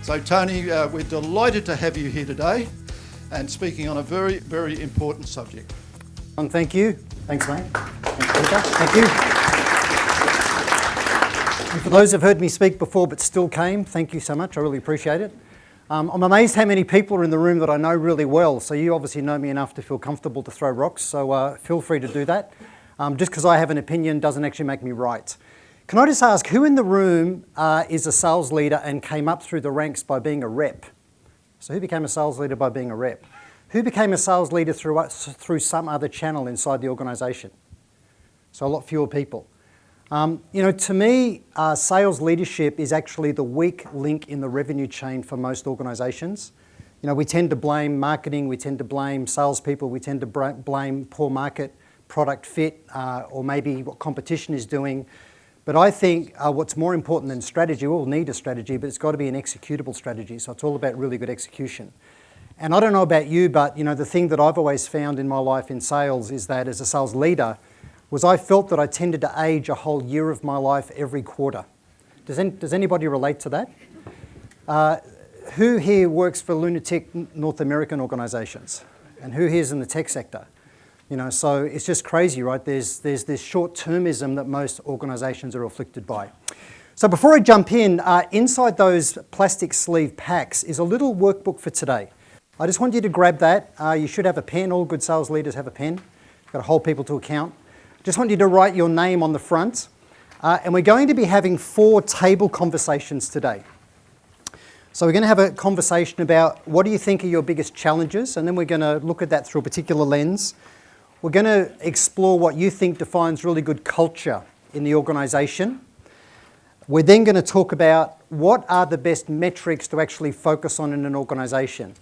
So Tony, we're delighted to have you here today and speaking on a very, very important subject. Thank you. Thanks, mate. Thanks, Peter. Thank you. And for those who've heard me speak before but still came, thank you so much. I really appreciate it. I'm amazed how many people are in the room that I know really well. So you obviously know me enough to feel comfortable to throw rocks. So feel free to do that. Just because I have an opinion doesn't actually make me right. Can I just ask, who in the room is a sales leader and came up through the ranks by being a rep? So who became a sales leader by being a rep? Who became a sales leader through some other channel inside the organisation? So a lot fewer people. To me, sales leadership is actually the weak link in the revenue chain for most organisations. We tend to blame marketing, we tend to blame salespeople, we tend to blame poor market product fit, or maybe what competition is doing. But I think what's more important than strategy, we'll need a strategy, but it's got to be an executable strategy. So it's all about really good execution. And I don't know about you, but the thing that I've always found in my life in sales is that as a sales leader, was I felt that I tended to age a whole year of my life every quarter. Does anybody relate to that? Who here works for lunatic North American organisations? And who here is in the tech sector? So it's just crazy, right? There's this short-termism that most organisations are afflicted by. So before I jump in, inside those plastic sleeve packs is a little workbook for today. I just want you to grab that. You should have a pen. All good sales leaders have a pen. You've got to hold people to account. Just want you to write your name on the front. And we're going to be having 4 table conversations today. So we're going to have a conversation about what do you think are your biggest challenges, and then we're going to look at that through a particular lens. We're going to explore what you think defines really good culture in the organisation. We're then going to talk about what are the best metrics to actually focus on in an organisation.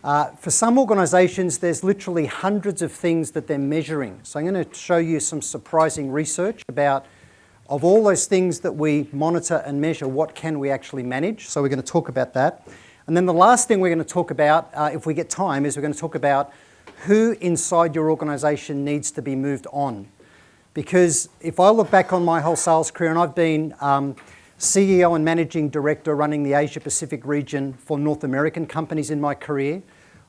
For some organisations, there's literally hundreds of things that they're measuring. So I'm going to show you some surprising research about, of all those things that we monitor and measure, what can we actually manage? So we're going to talk about that. And then the last thing we're going to talk about, if we get time, is we're going to talk about who inside your organisation needs to be moved on. Because if I look back on my whole sales career, and I've been CEO and Managing Director running the Asia Pacific region for North American companies in my career.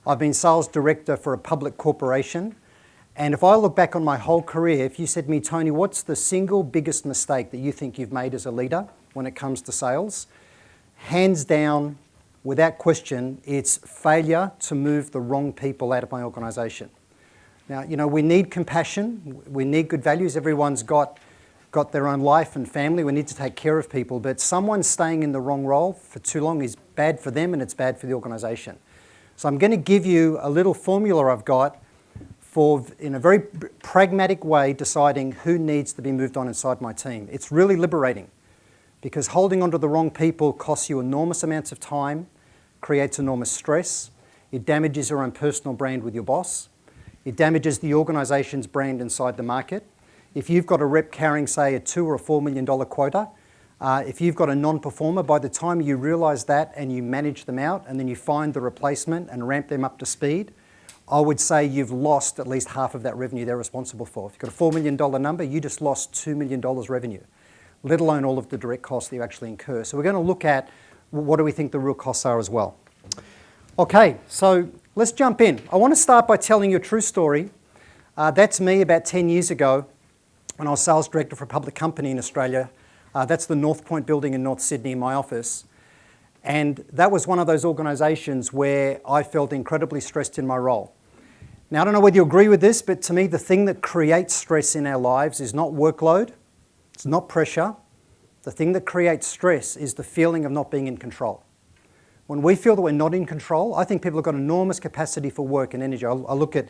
I've been Sales Director for a public corporation. And if I look back on my whole career, if you said to me, Tony, what's the single biggest mistake that you think you've made as a leader when it comes to sales? Hands down, without question, it's failure to move the wrong people out of my organisation. Now, we need compassion, we need good values. Everyone's got their own life and family. We need to take care of people, but someone staying in the wrong role for too long is bad for them and it's bad for the organisation. So I'm going to give you a little formula I've got for, in a very pragmatic way, deciding who needs to be moved on inside my team. It's really liberating because holding on to the wrong people costs you enormous amounts of time, creates enormous stress. It damages your own personal brand with your boss. It damages the organisation's brand inside the market. If you've got a rep carrying, say, a $2 or $4 million quota, if you've got a non-performer, by the time you realise that and you manage them out and then you find the replacement and ramp them up to speed, I would say you've lost at least half of that revenue they're responsible for. If you've got a $4 million number, you just lost $2 million revenue, let alone all of the direct costs that you actually incur. So we're going to look at what do we think the real costs are as well. Okay, so let's jump in. I want to start by telling you a true story. That's me about 10 years ago when I was sales director for a public company in Australia. That's the North Point building in North Sydney, my office. And that was one of those organisations where I felt incredibly stressed in my role. Now, I don't know whether you agree with this, but to me, the thing that creates stress in our lives is not workload, it's not pressure. The thing that creates stress is the feeling of not being in control. When we feel that we're not in control, I think people have got enormous capacity for work and energy. I look at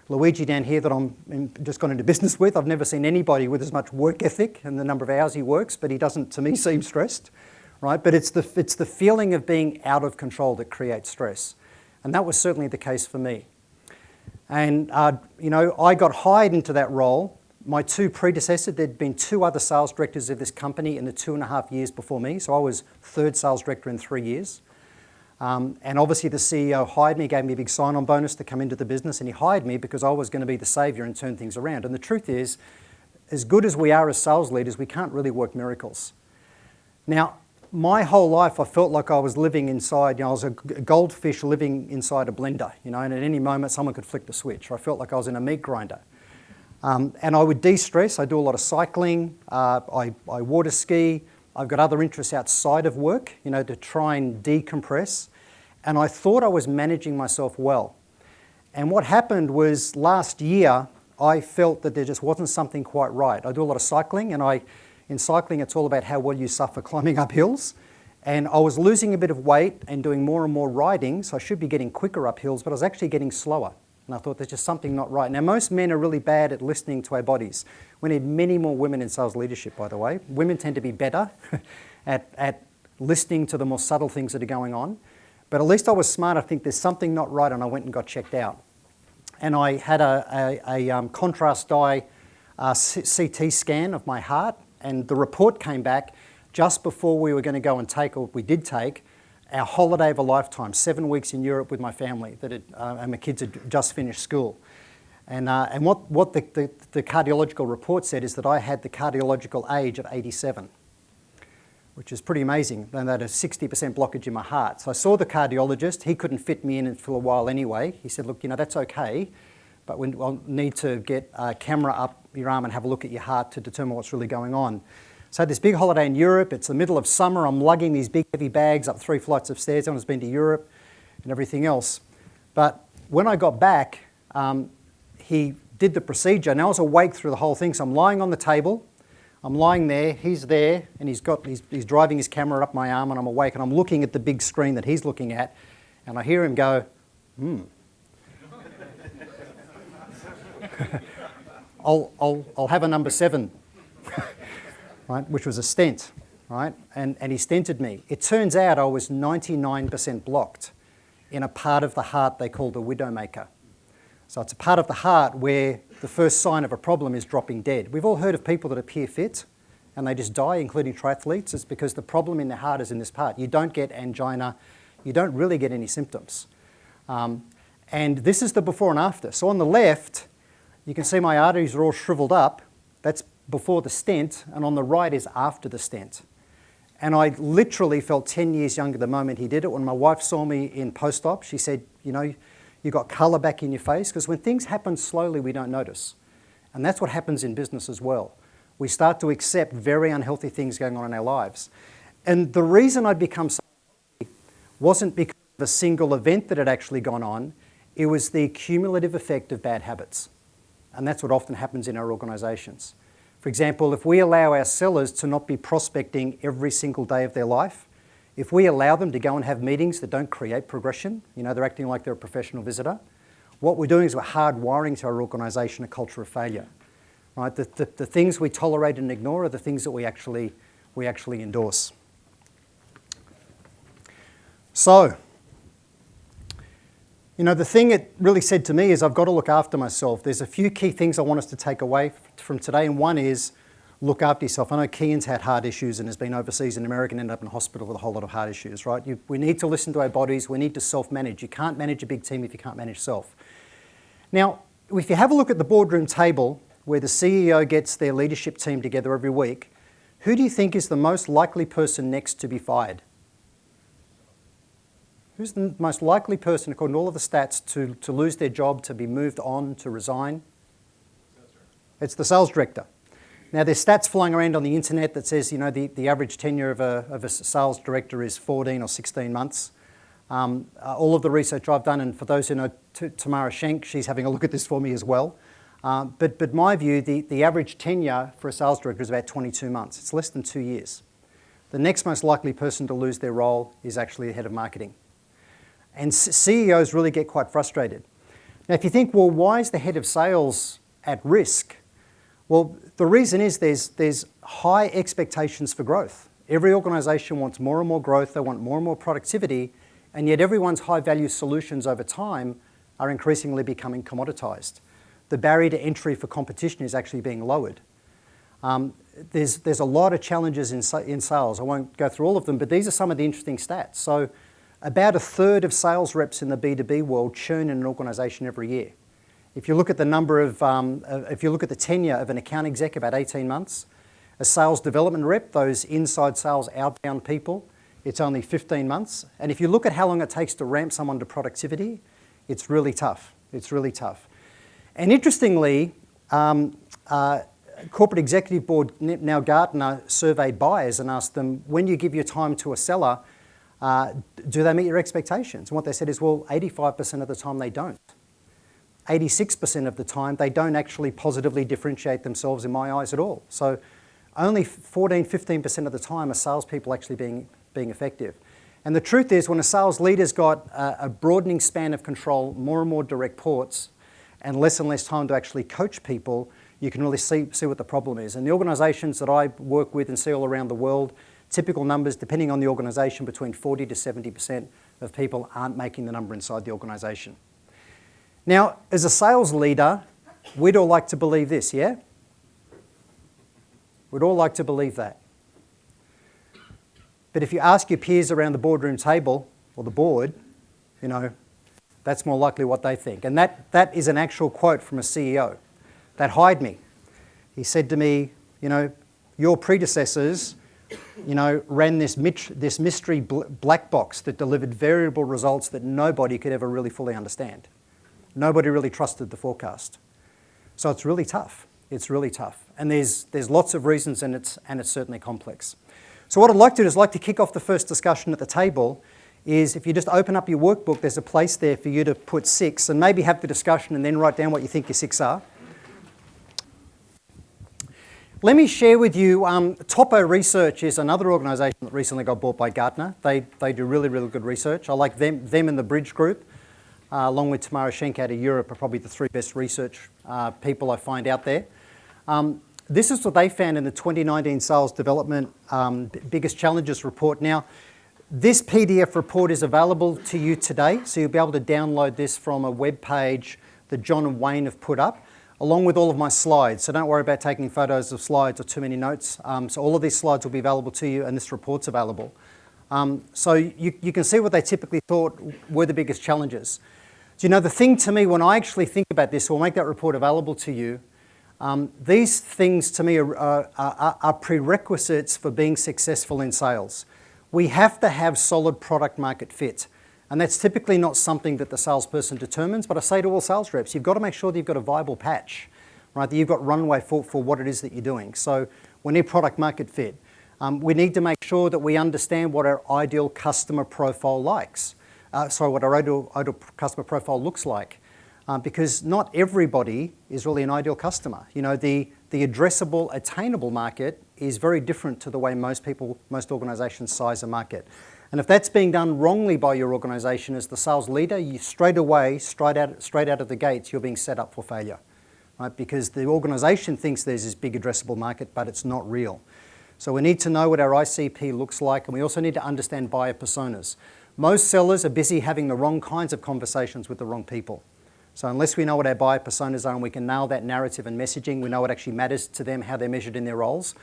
Luigi down here that I'm just gone into business with. I've never seen anybody with as much work ethic and the number of hours he works, but he doesn't, to me, seem stressed, right? But it's the feeling of being out of control that creates stress. And that was certainly the case for me. And, I got hired into that role. My 2 predecessors, there'd been 2 other sales directors of this company in the 2.5 years before me. So I was 3rd sales director in 3 years. And obviously the CEO hired me, gave me a big sign-on bonus to come into the business, and he hired me because I was going to be the saviour and turn things around. And the truth is, as good as we are as sales leaders, we can't really work miracles. Now, my whole life I felt like I was living inside, I was a goldfish living inside a blender, and at any moment someone could flick the switch. I felt like I was in a meat grinder. And I would de-stress. I do a lot of cycling, I water ski, I've got other interests outside of work, to try and decompress. And I thought I was managing myself well. And what happened was last year, I felt that there just wasn't something quite right. I do a lot of cycling, and in cycling it's all about how well you suffer climbing up hills. And I was losing a bit of weight and doing more and more riding, so I should be getting quicker up hills, but I was actually getting slower. And I thought there's just something not right. Now, most men are really bad at listening to our bodies. We need many more women in sales leadership, by the way. Women tend to be better at listening to the more subtle things that are going on. But at least I was smart. I think there's something not right, and I went and got checked out. And I had a contrast dye CT scan of my heart, and the report came back just before we were going to go and take, or we did take, our holiday of a lifetime, 7 weeks in Europe with my family, and my kids had just finished school. And what the cardiological report said is that I had the cardiological age of 87, which is pretty amazing. And that a 60% blockage in my heart. So I saw the cardiologist. He couldn't fit me in for a while anyway. He said, look, that's okay, but we'll need to get a camera up your arm and have a look at your heart to determine what's really going on. So I had this big holiday in Europe. It's the middle of summer. I'm lugging these big heavy bags up 3 flights of stairs. Everyone's been to Europe and everything else. But when I got back, he did the procedure, and I was awake through the whole thing. So I'm lying on the table. I'm lying there, he's there, and he's driving his camera up my arm, and I'm awake, and I'm looking at the big screen that he's looking at, and I hear him go, I'll have a number 7, right, which was a stent, right, and he stented me. It turns out I was 99% blocked in a part of the heart they call the widowmaker. So it's a part of the heart where the first sign of a problem is dropping dead. We've all heard of people that appear fit and they just die, including triathletes. It's because the problem in the heart is in this part. You don't get angina. You don't really get any symptoms. And this is the before and after. So on the left, you can see my arteries are all shriveled up. That's before the stent. And on the right is after the stent. And I literally felt 10 years younger the moment he did it. When my wife saw me in post-op, she said, you got colour back in your face, because when things happen slowly, we don't notice. And that's what happens in business as well. We start to accept very unhealthy things going on in our lives. And the reason I'd become so healthy wasn't because of a single event that had actually gone on. It was the cumulative effect of bad habits. And that's what often happens in our organisations. For example, if we allow our sellers to not be prospecting every single day of their life, if we allow them to go and have meetings that don't create progression, they're acting like they're a professional visitor, what we're doing is we're hardwiring to our organisation a culture of failure. Right? The things we tolerate and ignore are the things that we actually endorse. So, the thing it really said to me is I've got to look after myself. There's a few key things I want us to take away from today, and one is look after yourself. I know Kian's had heart issues and has been overseas in America and ended up in hospital with a whole lot of heart issues, right? We need to listen to our bodies. We need to self-manage. You can't manage a big team if you can't manage self. Now, if you have a look at the boardroom table where the CEO gets their leadership team together every week, who do you think is the most likely person next to be fired? Who's the most likely person, according to all of the stats, to lose their job, to be moved on, to resign? It's the sales director. Now, there's stats flying around on the internet that says, the average tenure of a sales director is 14 or 16 months. All of the research I've done, and for those who know Tamara Schenk, she's having a look at this for me as well. But my view, the average tenure for a sales director is about 22 months. It's less than 2 years. The next most likely person to lose their role is actually the head of marketing. And CEOs really get quite frustrated. Now, if you think, well, why is the head of sales at risk? Well, the reason is there's high expectations for growth. Every organisation wants more and more growth, they want more and more productivity, and yet everyone's high-value solutions over time are increasingly becoming commoditised. The barrier to entry for competition is actually being lowered. There's a lot of challenges in sales. I won't go through all of them, but these are some of the interesting stats. So about a third of sales reps in the B2B world churn in an organisation every year. If you look at the tenure of an account exec, about 18 months, A sales development rep, those inside sales outbound people, it's only 15 months. And if you look at how long it takes to ramp someone to productivity, it's really tough. It's really tough. And interestingly, Corporate Executive Board, now Gartner, surveyed buyers and asked them, when you give your time to a seller, do they meet your expectations? And what they said is, well, 85% of the time they don't. 86% of the time they don't actually positively differentiate themselves in my eyes at all. So only 14, 15% of the time are salespeople actually being effective. And the truth is, when a sales leader's got a broadening span of control, more and more direct ports, and less time to actually coach people, you can really see what the problem is. And the organisations that I work with and see all around the world, typical numbers, depending on the organisation, between 40 to 70% of people aren't making the number inside the organisation. Now, as a sales leader, we'd all like to believe this, yeah? We'd all like to believe that. But if you ask your peers around the boardroom table, or the board, you know, that's more likely what they think. And that is an actual quote from a CEO that hired me. He said to me, you know, your predecessors, you know, ran this mystery black box that delivered variable results that nobody could ever really fully understand. Nobody really trusted the forecast. So it's really tough. It's really tough. And there's lots of reasons, and it's certainly complex. So what I'd like to do is like to kick off the first discussion at the table is if you just open up your workbook, there's a place there for you to put 6 and maybe have the discussion and then write down what you think your 6 are. Let me share with you, Topo Research is another organisation that recently got bought by Gartner. They do really, really good research. I like them and the Bridge Group, along with Tamara Schenk out of Europe, are probably the 3 best research people I find out there. This is what they found in the 2019 Sales Development Biggest Challenges report. Now, this PDF report is available to you today, so you'll be able to download this from a web page that John and Wayne have put up, along with all of my slides. So don't worry about taking photos of slides or too many notes. So all of these slides will be available to you, and this report's available. So you can see what they typically thought were the biggest challenges. So, you know, the thing to me, when I actually think about this, we'll make that report available to you, these things to me are prerequisites for being successful in sales. We have to have solid product market fit. And that's typically not something that the salesperson determines, but I say to all sales reps, you've got to make sure that you've got a viable patch, right? That you've got runway for what it is that you're doing. So we need product market fit. We need to make sure that we understand what our ideal customer profile likes. What our ideal customer profile looks like. Because not everybody is really an ideal customer. You know, the addressable, attainable market is very different to the way most organisations size a market. And if that's being done wrongly by your organisation as the sales leader, you straight out of the gates, you're being set up for failure, right? Because the organisation thinks there's this big addressable market, but it's not real. So we need to know what our ICP looks like, and we also need to understand buyer personas. Most sellers are busy having the wrong kinds of conversations with the wrong people. So unless we know what our buyer personas are and we can nail that narrative and messaging, we know what actually matters to them, how they're measured in their roles,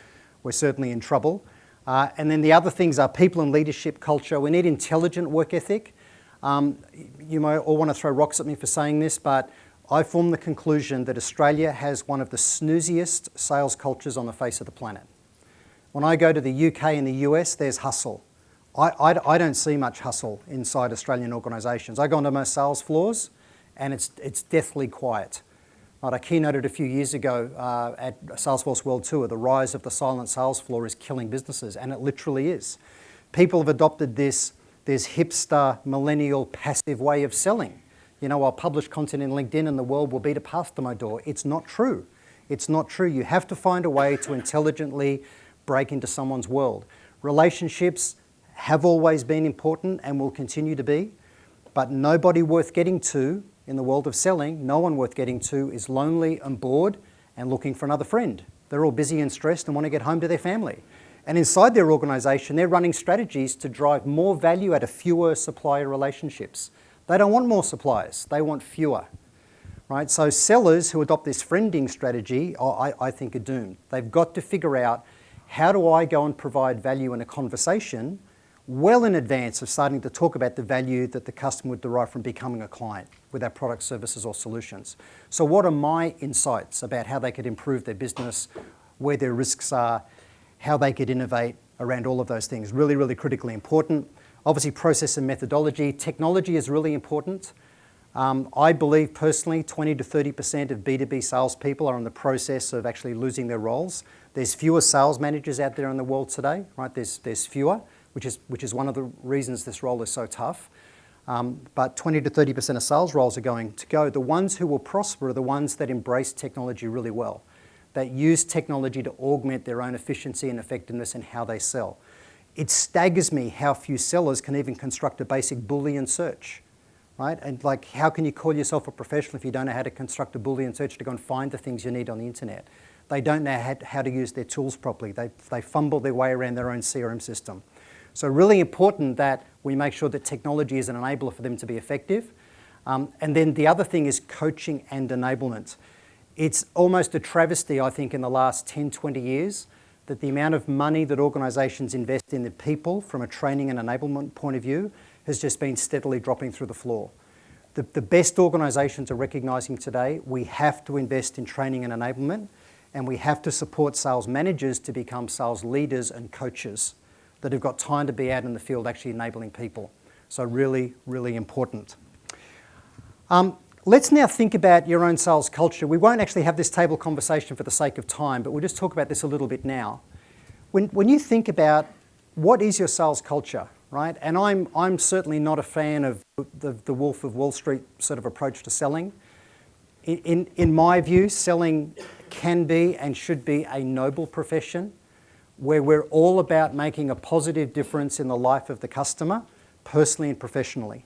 we're certainly in trouble. And then the other things are people and leadership culture. We need intelligent work ethic. You might all want to throw rocks at me for saying this, but I formed the conclusion that Australia has one of the snooziest sales cultures on the face of the planet. When I go to the UK and the US, there's hustle. I don't see much hustle inside Australian organisations. I go onto most sales floors and it's deathly quiet. Right, I keynoted a few years ago at Salesforce World Tour. The rise of the silent sales floor is killing businesses, and it literally is. People have adopted this hipster, millennial, passive way of selling. You know, I'll publish content in LinkedIn and the world will beat a path to my door. It's not true. It's not true. You have to find a way to intelligently break into someone's world. Relationships have always been important and will continue to be, but nobody worth getting to in the world of selling, no one worth getting to is lonely and bored and looking for another friend. They're all busy and stressed and want to get home to their family. And inside their organisation, they're running strategies to drive more value out of fewer supplier relationships. They don't want more suppliers, they want fewer. Right? So sellers who adopt this friending strategy, I think, are doomed. They've got to figure out, how do I go and provide value in a conversation well in advance of starting to talk about the value that the customer would derive from becoming a client with our products, services or solutions. So what are my insights about how they could improve their business, where their risks are, how they could innovate around all of those things. Really, really critically important. Obviously, process and methodology. Technology is really important. I believe personally 20 to 30% of B2B salespeople are in the process of actually losing their roles. There's fewer sales managers out there in the world today, right? There's fewer, which is one of the reasons this role is so tough. But 20 to 30% of sales roles are going to go. The ones who will prosper are the ones that embrace technology really well, that use technology to augment their own efficiency and effectiveness in how they sell. It staggers me how few sellers can even construct a basic Boolean search, right? And like, how can you call yourself a professional if you don't know how to construct a Boolean search to go and find the things you need on the internet? They don't know how to use their tools properly. They fumble their way around their own CRM system. So really important that we make sure that technology is an enabler for them to be effective. And then the other thing is coaching and enablement. It's almost a travesty, I think, in the last 10, 20 years that the amount of money that organisations invest in the people from a training and enablement point of view has just been steadily dropping through the floor. The best organisations are recognising today we have to invest in training and enablement, and we have to support sales managers to become sales leaders and coaches that have got time to be out in the field actually enabling people. So really, really important. Let's now think about your own sales culture. We won't actually have this table conversation for the sake of time, but we'll just talk about this a little bit now. When you think about what is your sales culture, right? And I'm certainly not a fan of the Wolf of Wall Street sort of approach to selling. In my view, selling can be and should be a noble profession where we're all about making a positive difference in the life of the customer, personally and professionally,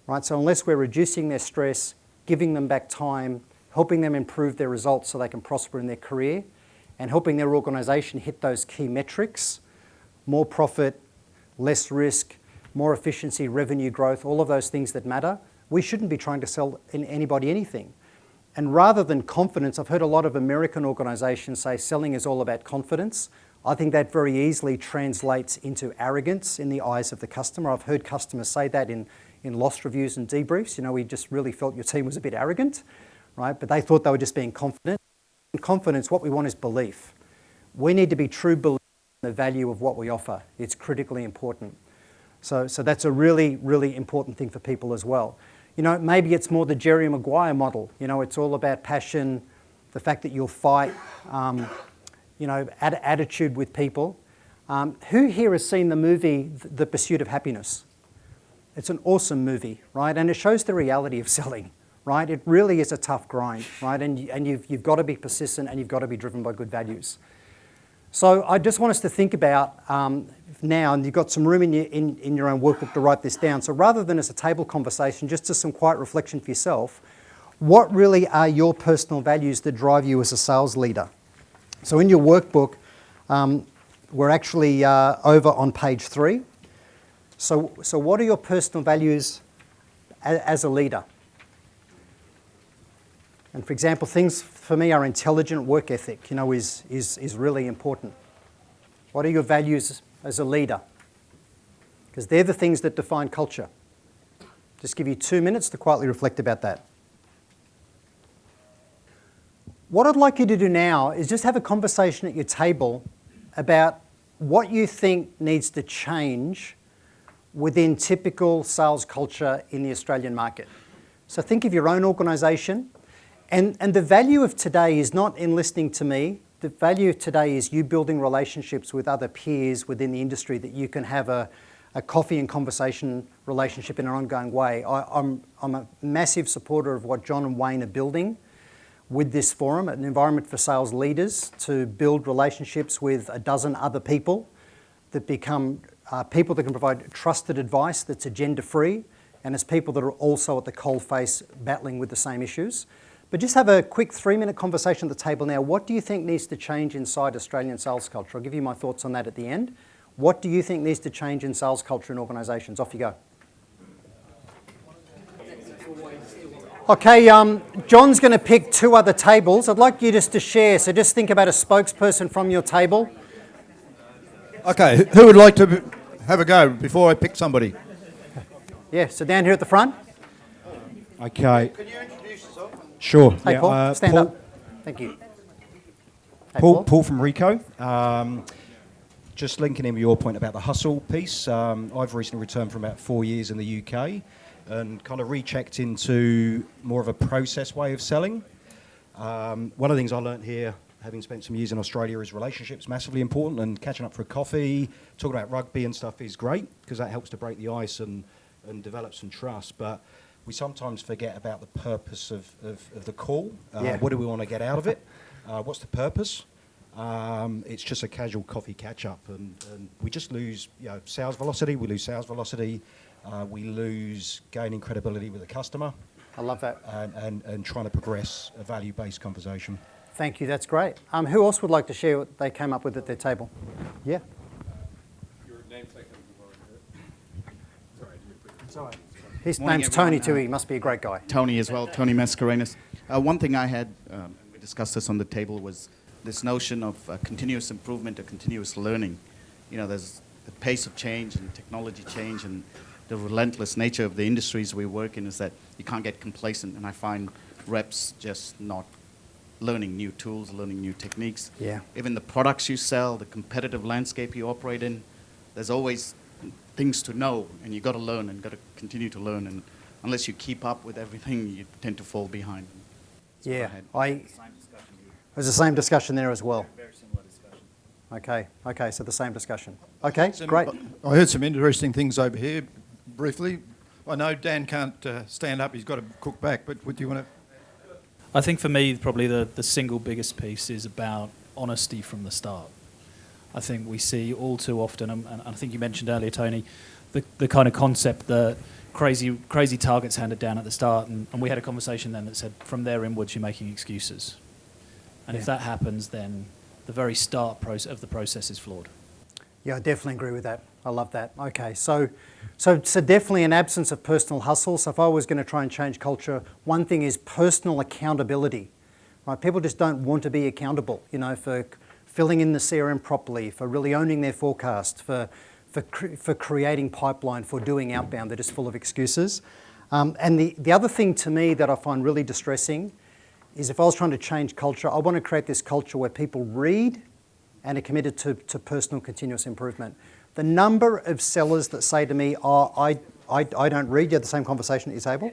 right? So unless we're reducing their stress, giving them back time, helping them improve their results so they can prosper in their career, and helping their organisation hit those key metrics, more profit, less risk, more efficiency, revenue growth, all of those things that matter, we shouldn't be trying to sell anybody anything. And rather than confidence, I've heard a lot of American organisations say selling is all about confidence. I think that very easily translates into arrogance in the eyes of the customer. I've heard customers say that in lost reviews and debriefs. You know, we just really felt your team was a bit arrogant, right? But they thought they were just being confident. In confidence, what we want is belief. We need to be true believers in the value of what we offer. It's critically important. So that's a really, really important thing for people as well. You know, maybe it's more the Jerry Maguire model. You know, it's all about passion, the fact that you'll fight, you know, attitude with people. Who here has seen the movie The Pursuit of Happiness? It's an awesome movie, right? And it shows the reality of selling, right? It really is a tough grind, right? And you've got to be persistent and you've got to be driven by good values. So I just want us to think about now, and you've got some room in your own workbook to write this down. So rather than as a table conversation, just as some quiet reflection for yourself, what really are your personal values that drive you as a sales leader? So in your workbook, we're actually over on page 3. So what are your personal values as a leader? And for example, things for me are intelligent work ethic, you know, is really important. What are your values as a leader? Because they're the things that define culture. Just give you 2 minutes to quietly reflect about that. What I'd like you to do now is just have a conversation at your table about what you think needs to change within typical sales culture in the Australian market. So think of your own organisation, and the value of today is not in listening to me. The value of today is you building relationships with other peers within the industry that you can have a coffee and conversation relationship in an ongoing way. I'm a massive supporter of what John and Wayne are building with this forum, an environment for sales leaders to build relationships with a dozen other people that become people that can provide trusted advice that's agenda-free, and it's people that are also at the coalface battling with the same issues. But just have a quick 3-minute conversation at the table now. What do you think needs to change inside Australian sales culture? I'll give you my thoughts on that at the end. What do you think needs to change in sales culture in organisations? Off you go. Okay, John's going to pick 2 other tables. I'd like you just to share, so just think about a spokesperson from your table. Okay, who would like to have a go before I pick somebody? Yeah, so down here at the front. Okay. Can you introduce yourself? Sure. Hey, Paul, stand Paul, up. Thank you. Hey, Paul from Rico. just linking in with your point about the hustle piece, I've recently returned from about 4 years in the UK and kind of rechecked into more of a process way of selling. One of the things I learned here, having spent some years in Australia, is relationships massively important, and catching up for a coffee, talking about rugby and stuff is great because that helps to break the ice and develop some trust. But we sometimes forget about the purpose of the call. What do we want to get out of it? What's the purpose? It's just a casual coffee catch-up, and we just lose sales velocity. We lose sales velocity. We lose gaining credibility with the customer. I love that. And trying to progress a value-based conversation. Thank you, that's great. Who else would like to share what they came up with at their table? Yeah? Your namesake. Sorry. His name's Tony too, he must be a great guy. Tony as well, Tony Mascarenhas. One thing I had, we discussed this on the table, was this notion of continuous improvement or continuous learning. There's the pace of change and technology change, and the relentless nature of the industries we work in is that you can't get complacent, and I find reps just not learning new tools, learning new techniques. Yeah. Even the products you sell, the competitive landscape you operate in, there's always things to know, and you've got to learn and got to continue to learn, and unless you keep up with everything, you tend to fall behind. Yeah, it was the same discussion there as well. Very similar discussion. Okay, so the same discussion. Okay, great. I heard some interesting things over here, briefly. I know Dan can't stand up, he's got to cook back, but would you want to... I think for me, probably the single biggest piece is about honesty from the start. I think we see all too often, and I think you mentioned earlier, Tony, the kind of concept that crazy targets handed down at the start, and we had a conversation then that said, from there inwards, you're making excuses. And if that happens, then the very start of the process is flawed. Yeah, I definitely agree with that. I love that. Okay, so definitely an absence of personal hustle. So if I was going to try and change culture, one thing is personal accountability. Right? People just don't want to be accountable, for filling in the CRM properly, for really owning their forecast, for creating pipeline, for doing outbound. They're just full of excuses. And the other thing to me that I find really distressing is if I was trying to change culture, I want to create this culture where people read and are committed to personal continuous improvement. The number of sellers that say to me, I don't read, you had the same conversation at your table?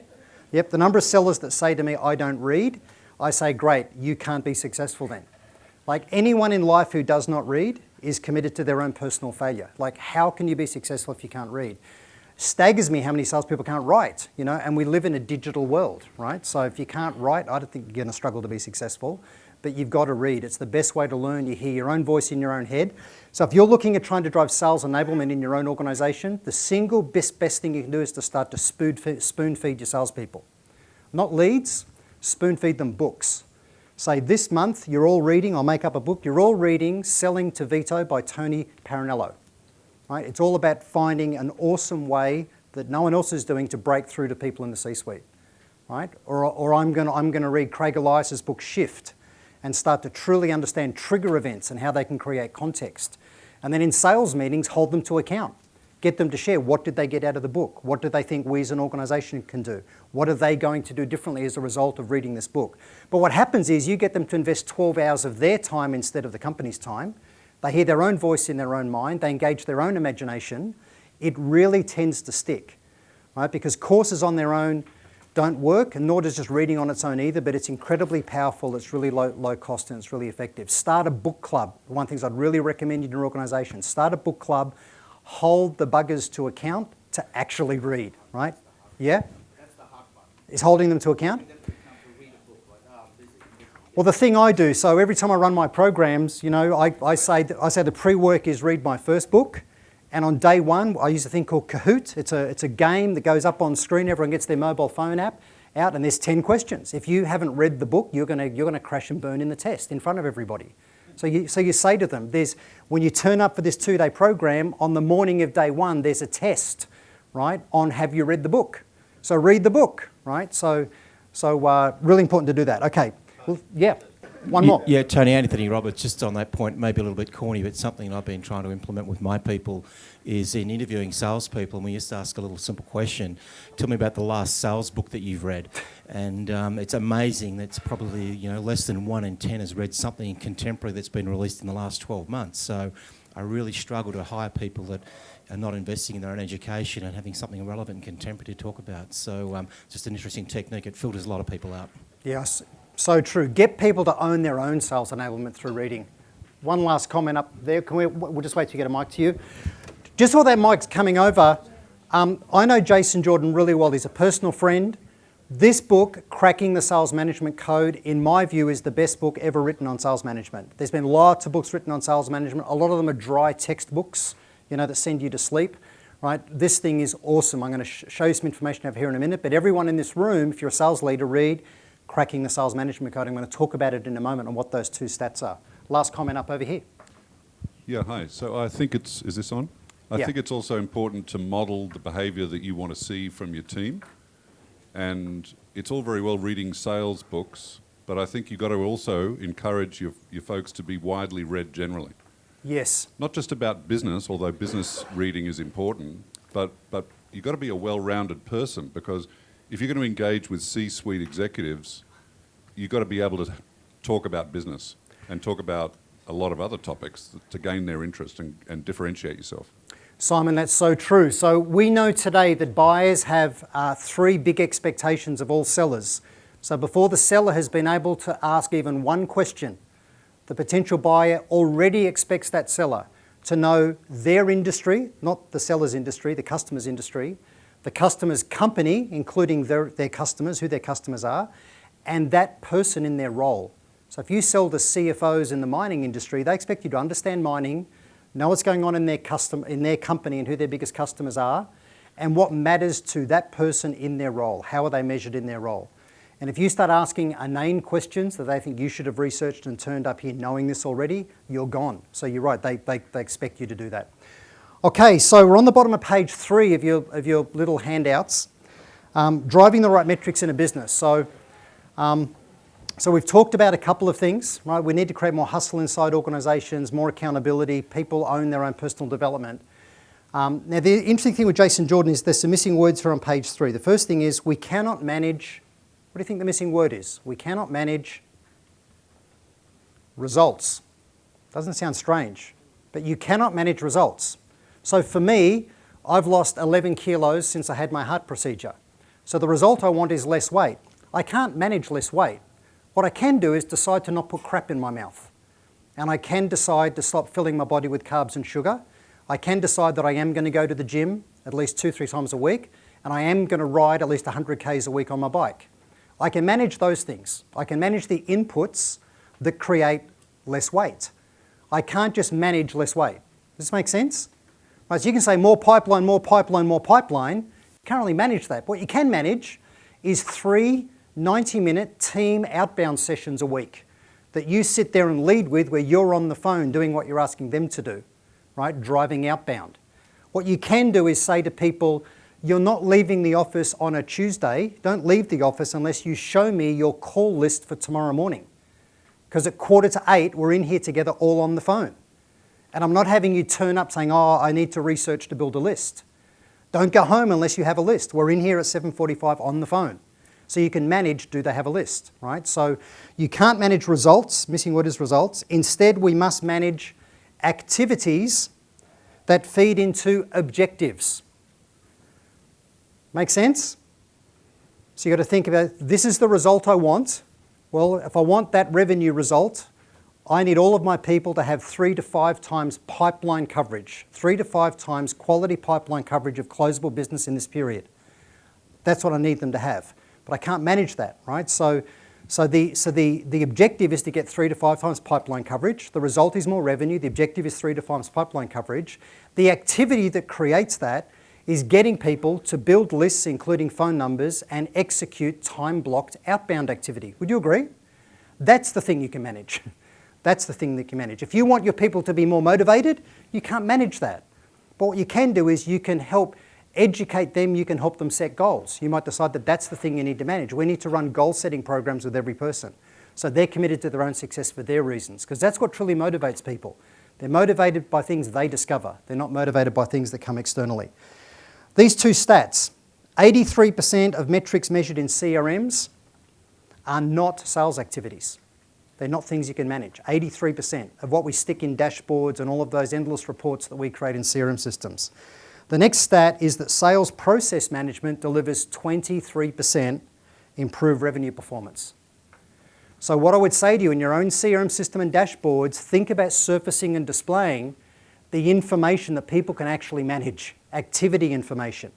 Yep, the number of sellers that say to me, I don't read, I say, great, you can't be successful then. Like anyone in life who does not read is committed to their own personal failure. Like how can you be successful if you can't read? Staggers me how many salespeople can't write, and we live in a digital world, right? So if you can't write, I don't think you're going to struggle to be successful, but you've got to read. It's the best way to learn. You hear your own voice in your own head. So if you're looking at trying to drive sales enablement in your own organization, the single best thing you can do is to start to spoon feed your salespeople. Not leads, spoon feed them books. Say this month you're all reading, I'll make up a book, you're all reading Selling to Veto by Tony Parinello. Right? It's all about finding an awesome way that no one else is doing to break through to people in the C-suite. Right? Or I'm going to read Craig Elias's book Shift and start to truly understand trigger events and how they can create context. And then in sales meetings, hold them to account. Get them to share what did they get out of the book? What do they think we as an organization can do? What are they going to do differently as a result of reading this book? But what happens is you get them to invest 12 hours of their time instead of the company's time. They hear their own voice in their own mind. They engage their own imagination. It really tends to stick, right? Because courses on their own don't work, and nor does just reading on its own either, but it's incredibly powerful, it's really low cost, and it's really effective. Start a book club. One of the things I'd really recommend in your organization. Start a book club, hold the buggers to account to actually read, right? Yeah? That's the hard part. Is holding them to account? Well, the thing I do, so every time I run my programs, I say the pre-work is read my first book, and on day one, I use a thing called Kahoot. It's a game that goes up on screen. Everyone gets their mobile phone app out, and there's 10 questions. If you haven't read the book, you're gonna crash and burn in the test in front of everybody. So you say to them, when you turn up for this 2-day program, on the morning of day one, there's a test, right, on have you read the book. So read the book, right? So really important to do that. Okay. Well, yeah, one more. Yeah, Tony, Anthony Roberts, just on that point, maybe a little bit corny, but something I've been trying to implement with my people is in interviewing salespeople, and we used to ask a little simple question, tell me about the last sales book that you've read. And it's amazing that's probably less than 1 in 10 has read something contemporary that's been released in the last 12 months. So I really struggle to hire people that are not investing in their own education and having something relevant and contemporary to talk about. So just an interesting technique. It filters a lot of people out. Yes, so true. Get people to own their own sales enablement through reading. One last comment up there. We'll just wait till you get a mic to you. Just while that mic's coming over, I know Jason Jordan really well. He's a personal friend. This book, Cracking the Sales Management Code, in my view, is the best book ever written on sales management. There's been lots of books written on sales management. A lot of them are dry textbooks, that send you to sleep, right? This thing is awesome. I'm going to show you some information over here in a minute, but everyone in this room, if you're a sales leader, read Cracking the Sales Management Code. I'm going to talk about it in a moment and what those two stats are. Last comment up over here. Yeah, hi. So I think is this on? I think it's also important to model the behaviour that you want to see from your team. And it's all very well reading sales books, but I think you've got to also encourage your folks to be widely read generally. Yes. Not just about business, although business reading is important, but you've got to be a well-rounded person, because if you're going to engage with C-suite executives, you've got to be able to talk about business and talk about a lot of other topics to gain their interest and differentiate yourself. Simon, that's so true. So we know today that buyers have three big expectations of all sellers. So before the seller has been able to ask even one question, the potential buyer already expects that seller to know their industry, not the seller's industry, the customer's industry, the customer's company, including their customers, who their customers are, and that person in their role. So if you sell to CFOs in the mining industry, they expect you to understand mining, know what's going on in their company and who their biggest customers are, and what matters to that person in their role. How are they measured in their role? And if you start asking inane questions that they think you should have researched and turned up here knowing this already, you're gone. So you're right, they expect you to do that. Okay, so we're on the bottom of page 3 of your little handouts. Driving the right metrics in a business. So we've talked about a couple of things, right? We need to create more hustle inside organisations, more accountability, people own their own personal development. Now, the interesting thing with Jason Jordan is there's some missing words here on page 3. The first thing is we cannot manage, what do you think the missing word is? We cannot manage results. Doesn't sound strange, but you cannot manage results. So for me, I've lost 11 kilos since I had my heart procedure. So the result I want is less weight. I can't manage less weight. What I can do is decide to not put crap in my mouth. And I can decide to stop filling my body with carbs and sugar. I can decide that I am going to go to the gym at least 2-3 times a week, and I am going to ride at least 100 Ks a week on my bike. I can manage those things. I can manage the inputs that create less weight. I can't just manage less weight. Does this make sense? Right, so you can say more pipeline, more pipeline, more pipeline. You can't really manage that. What you can manage is 3 90-minute team outbound sessions a week that you sit there and lead with, where you're on the phone doing what you're asking them to do, right? Driving outbound. What you can do is say to people, you're not leaving the office on a Tuesday. Don't leave the office unless you show me your call list for tomorrow morning. Because at 7:45, we're in here together all on the phone. And I'm not having you turn up saying, oh, I need to research to build a list. Don't go home unless you have a list. We're in here at 7:45 on the phone. So you can manage, do they have a list, right? So you can't manage results, missing word is results. Instead, we must manage activities that feed into objectives. Make sense? So you've got to think about, this is the result I want. Well, if I want that revenue result, I need all of my people to have 3 to 5 times pipeline coverage, 3 to 5 times quality pipeline coverage of closable business in this period. That's what I need them to have. But I can't manage that, right? So the objective is to get 3 to 5 times pipeline coverage. The result is more revenue. The objective is 3 to 5 times pipeline coverage. The activity that creates that is getting people to build lists, including phone numbers, and execute time-blocked outbound activity. Would you agree? That's the thing you can manage. That's the thing that you can manage. If you want your people to be more motivated, you can't manage that. But what you can do is you can help educate them, you can help them set goals. You might decide that that's the thing you need to manage. We need to run goal-setting programs with every person. So they're committed to their own success for their reasons, because that's what truly motivates people. They're motivated by things they discover. They're not motivated by things that come externally. These two stats, 83% of metrics measured in CRMs are not sales activities. They're not things you can manage. 83% of what we stick in dashboards and all of those endless reports that we create in CRM systems. The next stat is that sales process management delivers 23% improved revenue performance. So what I would say to you in your own CRM system and dashboards, think about surfacing and displaying the information that people can actually manage, activity information.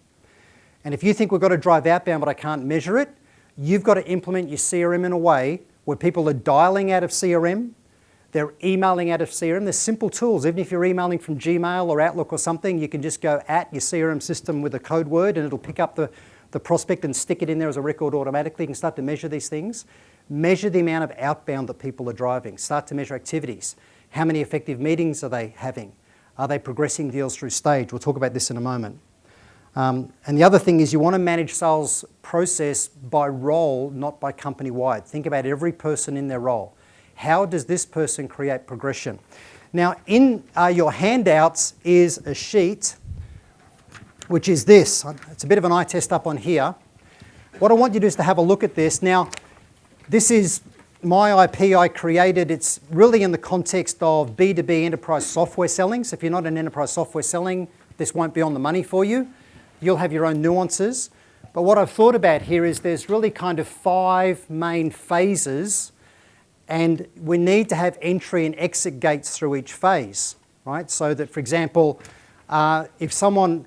And if you think we've got to drive outbound but I can't measure it, you've got to implement your CRM in a way where people are dialing out of CRM, they're emailing out of CRM. There's simple tools. Even if you're emailing from Gmail or Outlook or something, you can just go at your CRM system with a code word and it'll pick up the prospect and stick it in there as a record automatically. You can start to measure these things. Measure the amount of outbound that people are driving. Start to measure activities. How many effective meetings are they having? Are they progressing deals through stage? We'll talk about this in a moment. And the other thing is you want to manage sales process by role, not by company-wide. Think about every person in their role. How does this person create progression? Now, in your handouts is a sheet, which is this. It's a bit of an eye test up on here. What I want you to do is to have a look at this. Now, this is my IP I created. It's really in the context of B2B enterprise software selling. So if you're not in enterprise software selling, this won't be on the money for you. You'll have your own nuances. But what I've thought about here is there's really kind of 5 main phases, and we need to have entry and exit gates through each phase, right? So that, for example, if someone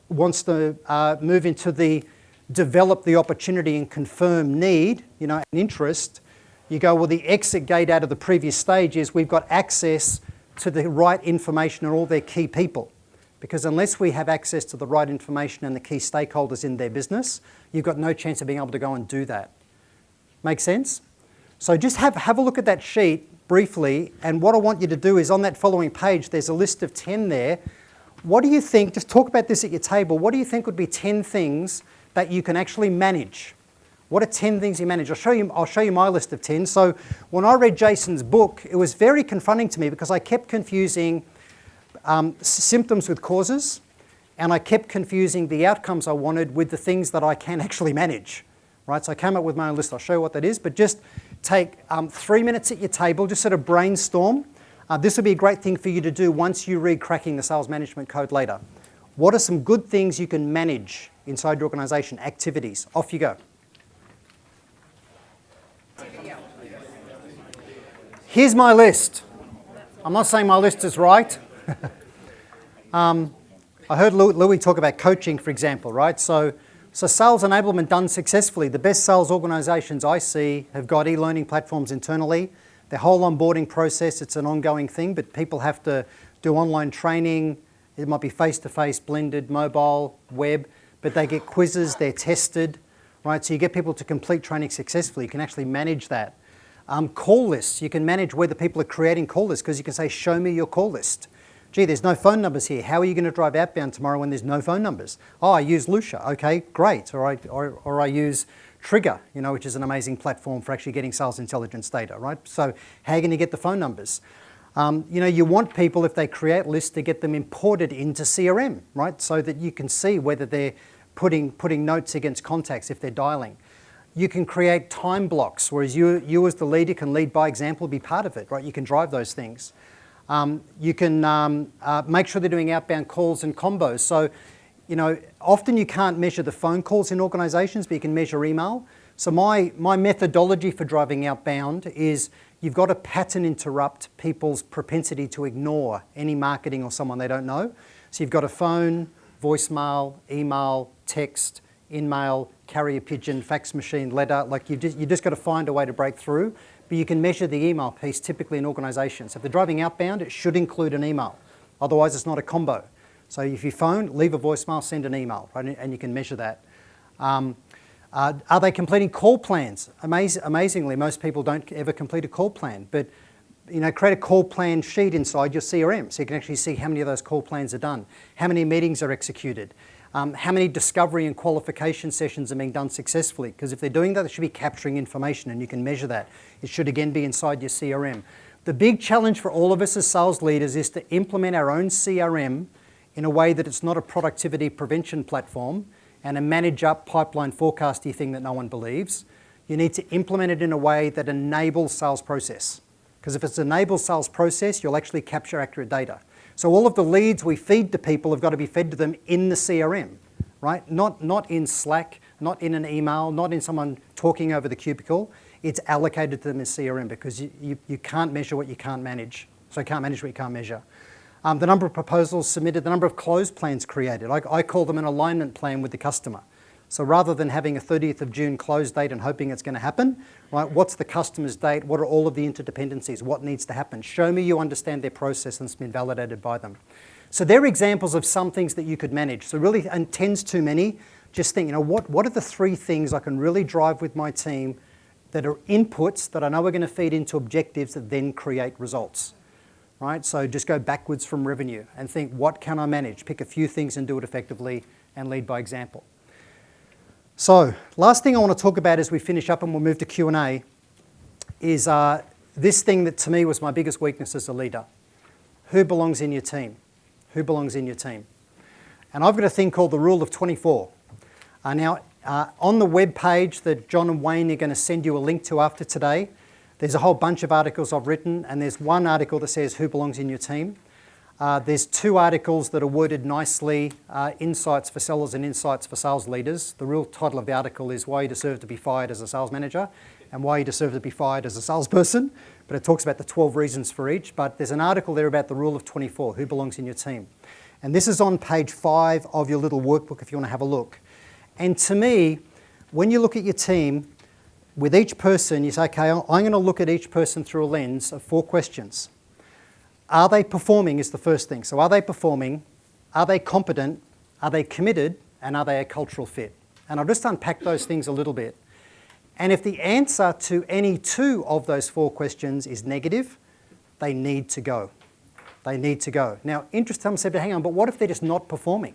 wants to move into the develop the opportunity and confirm need, an interest, you go, well, the exit gate out of the previous stage is we've got access to the right information and all their key people. Because unless we have access to the right information and the key stakeholders in their business, you've got no chance of being able to go and do that. Make sense? So just have a look at that sheet briefly, and what I want you to do is on that following page, there's a list of 10 there. What do you think, just talk about this at your table, what do you think would be 10 things that you can actually manage? What are 10 things you manage? I'll show you my list of 10. So when I read Jason's book, it was very confronting to me because I kept confusing symptoms with causes, and I kept confusing the outcomes I wanted with the things that I can actually manage, right? So I came up with my own list. I'll show you what that is, but just take 3 minutes at your table, just sort of brainstorm. This would be a great thing for you to do once you read Cracking the Sales Management Code later. What are some good things you can manage inside your organization? Activities. Off you go. Here's my list. I'm not saying my list is right. I heard Louis talk about coaching, for example, right? So sales enablement done successfully. The best sales organizations I see have got e-learning platforms internally. Their whole onboarding process, it's an ongoing thing, but people have to do online training. It might be face-to-face, blended, mobile, web, but they get quizzes, they're tested, right? So you get people to complete training successfully. You can actually manage that. Call lists, you can manage whether people are creating call lists because you can say, show me your call list. Gee, there's no phone numbers here. How are you going to drive outbound tomorrow when there's no phone numbers? Oh, I use Lucia. Okay, great. Or I use Trigger, which is an amazing platform for actually getting sales intelligence data, right? So how are you going to get the phone numbers? You want people, if they create lists, to get them imported into CRM, right? So that you can see whether they're putting notes against contacts if they're dialing. You can create time blocks, whereas you as the leader can lead by example, be part of it, right? You can drive those things. You can make sure they're doing outbound calls and combos. So, often you can't measure the phone calls in organizations, but you can measure email. So my methodology for driving outbound is you've got to pattern interrupt people's propensity to ignore any marketing or someone they don't know. So you've got a phone, voicemail, email, text, in-mail, carrier pigeon, fax machine, letter. Like you just got to find a way to break through. But you can measure the email piece typically in organizations. If they're driving outbound, it should include an email. Otherwise, it's not a combo. So if you phone, leave a voicemail, send an email, right? And you can measure that. Are they completing call plans? Amazingly, most people don't ever complete a call plan. But create a call plan sheet inside your CRM so you can actually see how many of those call plans are done, how many meetings are executed, how many discovery and qualification sessions are being done successfully. Because if they're doing that, they should be capturing information and you can measure that. It should again be inside your CRM. The big challenge for all of us as sales leaders is to implement our own CRM in a way that it's not a productivity prevention platform and a manage up pipeline forecasty thing that no one believes. You need to implement it in a way that enables sales process. Because if it's enables sales process, you'll actually capture accurate data. So all of the leads we feed to people have got to be fed to them in the CRM, right? Not in Slack, not in an email, not in someone talking over the cubicle. It's allocated to them as CRM because you can't measure what you can't manage. So you can't manage what you can't measure. The number of proposals submitted, the number of close plans created. I call them an alignment plan with the customer. So rather than having a 30th of June close date and hoping it's going to happen, right, what's the customer's date? What are all of the interdependencies? What needs to happen? Show me you understand their process and it's been validated by them. So they're examples of some things that you could manage. So really, and 10's too many, just think, what are the 3 things I can really drive with my team that are inputs that I know are going to feed into objectives that then create results, right? So just go backwards from revenue and think, what can I manage? Pick a few things and do it effectively and lead by example. So last thing I want to talk about as we finish up and we'll move to Q&A is this thing that to me was my biggest weakness as a leader. Who belongs in your team? Who belongs in your team? And I've got a thing called the rule of 24. Now, on the web page that John and Wayne are going to send you a link to after today, there's a whole bunch of articles I've written, and there's one article that says who belongs in your team. There's 2 articles that are worded nicely, insights for sellers and insights for sales leaders. The real title of the article is Why You Deserve to Be Fired as a Sales Manager and Why You Deserve to Be Fired as a Salesperson. But it talks about the 12 reasons for each. But there's an article there about the rule of 24, who belongs in your team. And this is on page 5 of your little workbook if you want to have a look. And to me, when you look at your team, with each person, you say, okay, I'm going to look at each person through a lens of 4 questions. Are they performing is the first thing. So are they performing? Are they competent? Are they committed? And are they a cultural fit? And I'll just unpack those things a little bit. And if the answer to any 2 of those 4 questions is negative, they need to go. They need to go. Now, someone said, hang on, but what if they're just not performing?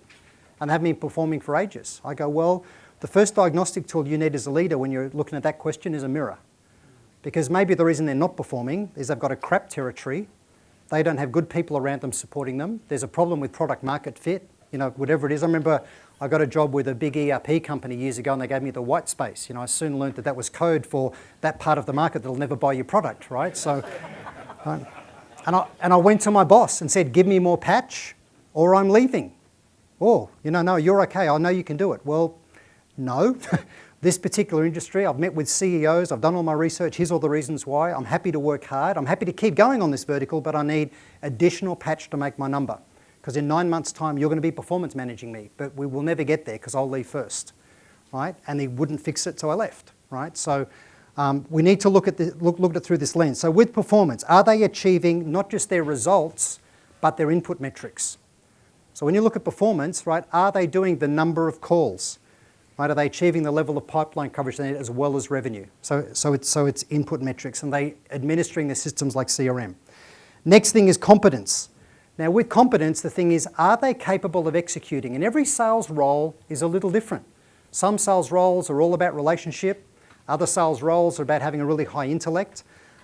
And they haven't been performing for ages. I go, well, the first diagnostic tool you need as a leader when you're looking at that question is a mirror. Because maybe the reason they're not performing is they've got a crap territory. They don't have good people around them supporting them. There's a problem with product market fit, whatever it is. I remember I got a job with a big ERP company years ago and they gave me the white space. I soon learned that was code for that part of the market that'll never buy your product, right? So, and I went to my boss and said, give me more patch or I'm leaving. Oh, no, you're okay. I know you can do it. Well, no. This particular industry, I've met with CEOs, I've done all my research, here's all the reasons why. I'm happy to work hard, I'm happy to keep going on this vertical, but I need additional patch to make my number. Because in 9 months' time, you're going to be performance managing me, but we will never get there because I'll leave first, right? And he wouldn't fix it, so I left, right? So we need to look at it through this lens. So with performance, are they achieving not just their results, but their input metrics? So when you look at performance, right, are they doing the number of calls? Right, are they achieving the level of pipeline coverage they need as well as revenue? So it's input metrics, and they administering their systems like CRM. Next thing is competence. Now with competence, the thing is, are they capable of executing? And every sales role is a little different. Some sales roles are all about relationship. Other sales roles are about having a really high intellect.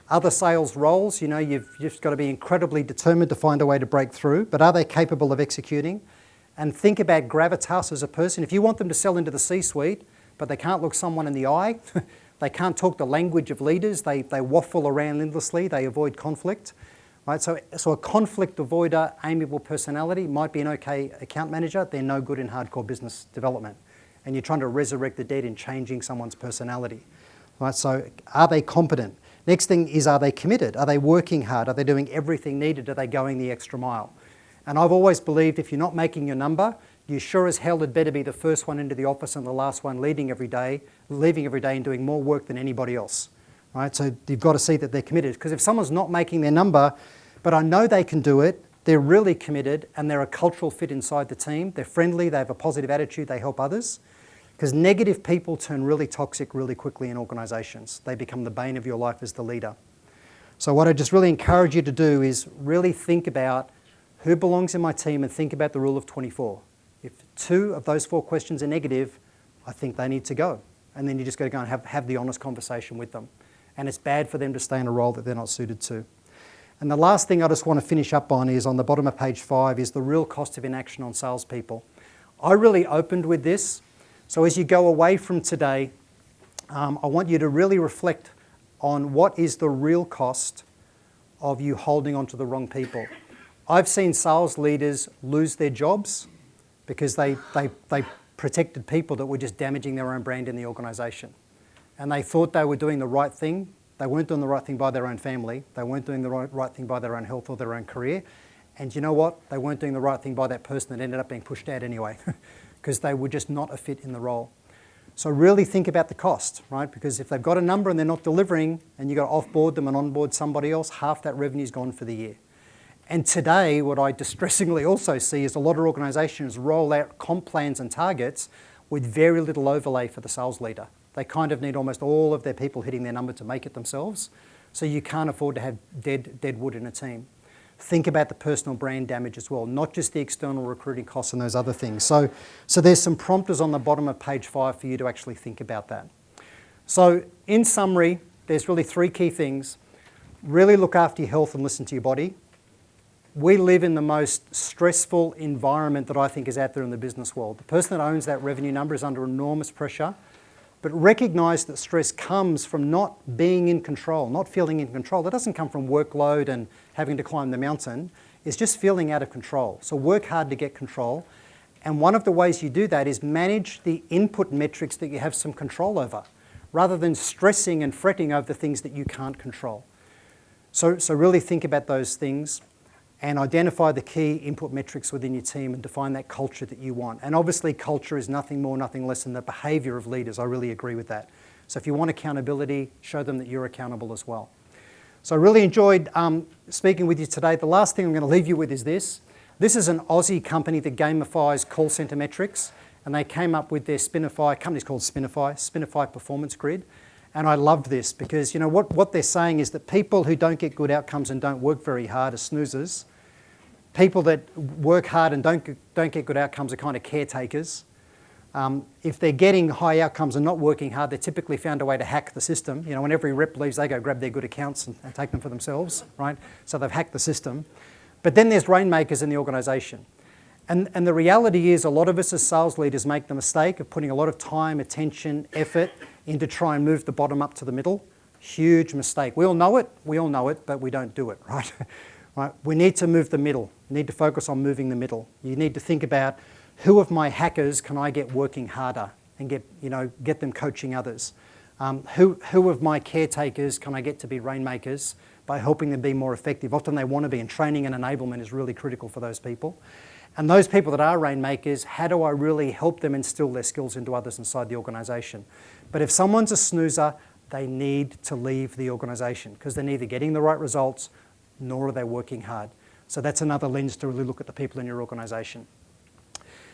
Other sales roles, you've just got to be incredibly determined to find a way to break through. But are they capable of executing? And think about gravitas as a person. If you want them to sell into the C-suite, but they can't look someone in the eye, they can't talk the language of leaders, they waffle around endlessly, they avoid conflict. Right? So a conflict avoider, amiable personality might be an okay account manager. They're no good in hardcore business development. And you're trying to resurrect the dead in changing someone's personality. Right? So are they competent? Next thing is, are they committed? Are they working hard? Are they doing everything needed? Are they going the extra mile? And I've always believed if you're not making your number, you sure as hell had better be the first one into the office and the last one leaving every day and doing more work than anybody else. Right? So you've got to see that they're committed. Because if someone's not making their number, but I know they can do it, they're really committed, and they're a cultural fit inside the team, they're friendly, they have a positive attitude, they help others. Because negative people turn really toxic really quickly in organisations. They become the bane of your life as the leader. So what I just really encourage you to do is really think about who belongs in my team and think about the rule of 24. If 2 of those 4 questions are negative, I think they need to go. And then you just got to go and have the honest conversation with them. And it's bad for them to stay in a role that they're not suited to. And the last thing I just want to finish up on is on the bottom of page 5 is the real cost of inaction on salespeople. I really opened with this. So as you go away from today, I want you to really reflect on what is the real cost of you holding on to the wrong people. I've seen sales leaders lose their jobs because they protected people that were just damaging their own brand in the organisation. And they thought they were doing the right thing. They weren't doing the right thing by their own family. They weren't doing the right thing by their own health or their own career. And you know what? They weren't doing the right thing by that person that ended up being pushed out anyway, because they were just not a fit in the role. So really think about the cost, right? Because if they've got a number and they're not delivering, and you've got to off-board them and onboard somebody else, half that revenue's gone for the year. And today, what I distressingly also see is a lot of organisations roll out comp plans and targets with very little overlay for the sales leader. They kind of need almost all of their people hitting their number to make it themselves. So you can't afford to have dead wood in a team. Think about the personal brand damage as well, not just the external recruiting costs and those other things. So there's some prompters on the bottom of page 5 for you to actually think about that. So in summary, there's really 3 key things. Really look after your health and listen to your body. We live in the most stressful environment that I think is out there in the business world. The person that owns that revenue number is under enormous pressure, but recognise that stress comes from not being in control, not feeling in control. It doesn't come from workload and having to climb the mountain. It's just feeling out of control. So work hard to get control. And one of the ways you do that is manage the input metrics that you have some control over, rather than stressing and fretting over the things that you can't control. So really think about those things and identify the key input metrics within your team and define that culture that you want. And obviously culture is nothing more, nothing less than the behaviour of leaders. I really agree with that. So if you want accountability, show them that you're accountable as well. So I really enjoyed speaking with you today. The last thing I'm going to leave you with is this. This is an Aussie company that gamifies call centre metrics, and they came up with their Spinify, company's called Spinify Performance Grid. And I loved this because, you know, what they're saying is that people who don't get good outcomes and don't work very hard are snoozers. People that work hard and don't get good outcomes are kind of caretakers. If they're getting high outcomes and not working hard, they typically found a way to hack the system. You know, when every rep leaves, they go grab their good accounts and take them for themselves, right? So they've hacked the system. But then there's rainmakers in the organisation. And the reality is a lot of us as sales leaders make the mistake of putting a lot of time, attention, effort into try and move the bottom up to the middle. Huge mistake. We all know it, but we don't do it, right? Right? We need to move the middle. We need to focus on moving the middle. You need to think about who of my hackers can I get working harder and get them coaching others. Who of my caretakers can I get to be rainmakers by helping them be more effective? Often they want to be, and training and enablement is really critical for those people. And those people that are rainmakers, how do I really help them instill their skills into others inside the organisation? But if someone's a snoozer, they need to leave the organisation because they're neither getting the right results nor are they working hard. So that's another lens to really look at the people in your organisation.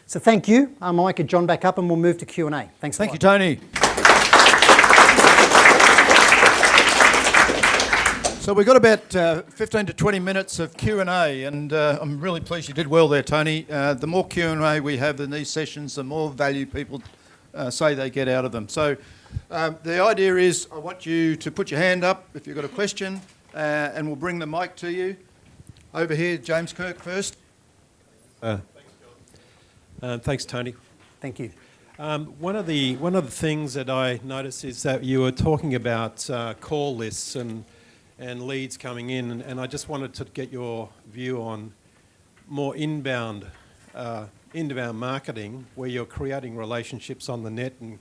So thank you. I might get John back up and we'll move to Q&A. Thanks a lot. Thank you, Tony. So we've got about 15 to 20 minutes of Q&A, and I'm really pleased you did well there, Tony. The more Q&A we have in these sessions, the more value people say they get out of them. So the idea is I want you to put your hand up if you've got a question, and we'll bring the mic to you. Over here, James Kirk first. Thanks, Tony. Thank you. One of the things that I noticed is that you were talking about call lists and leads coming in, and I just wanted to get your view on more inbound marketing, where you're creating relationships on the net and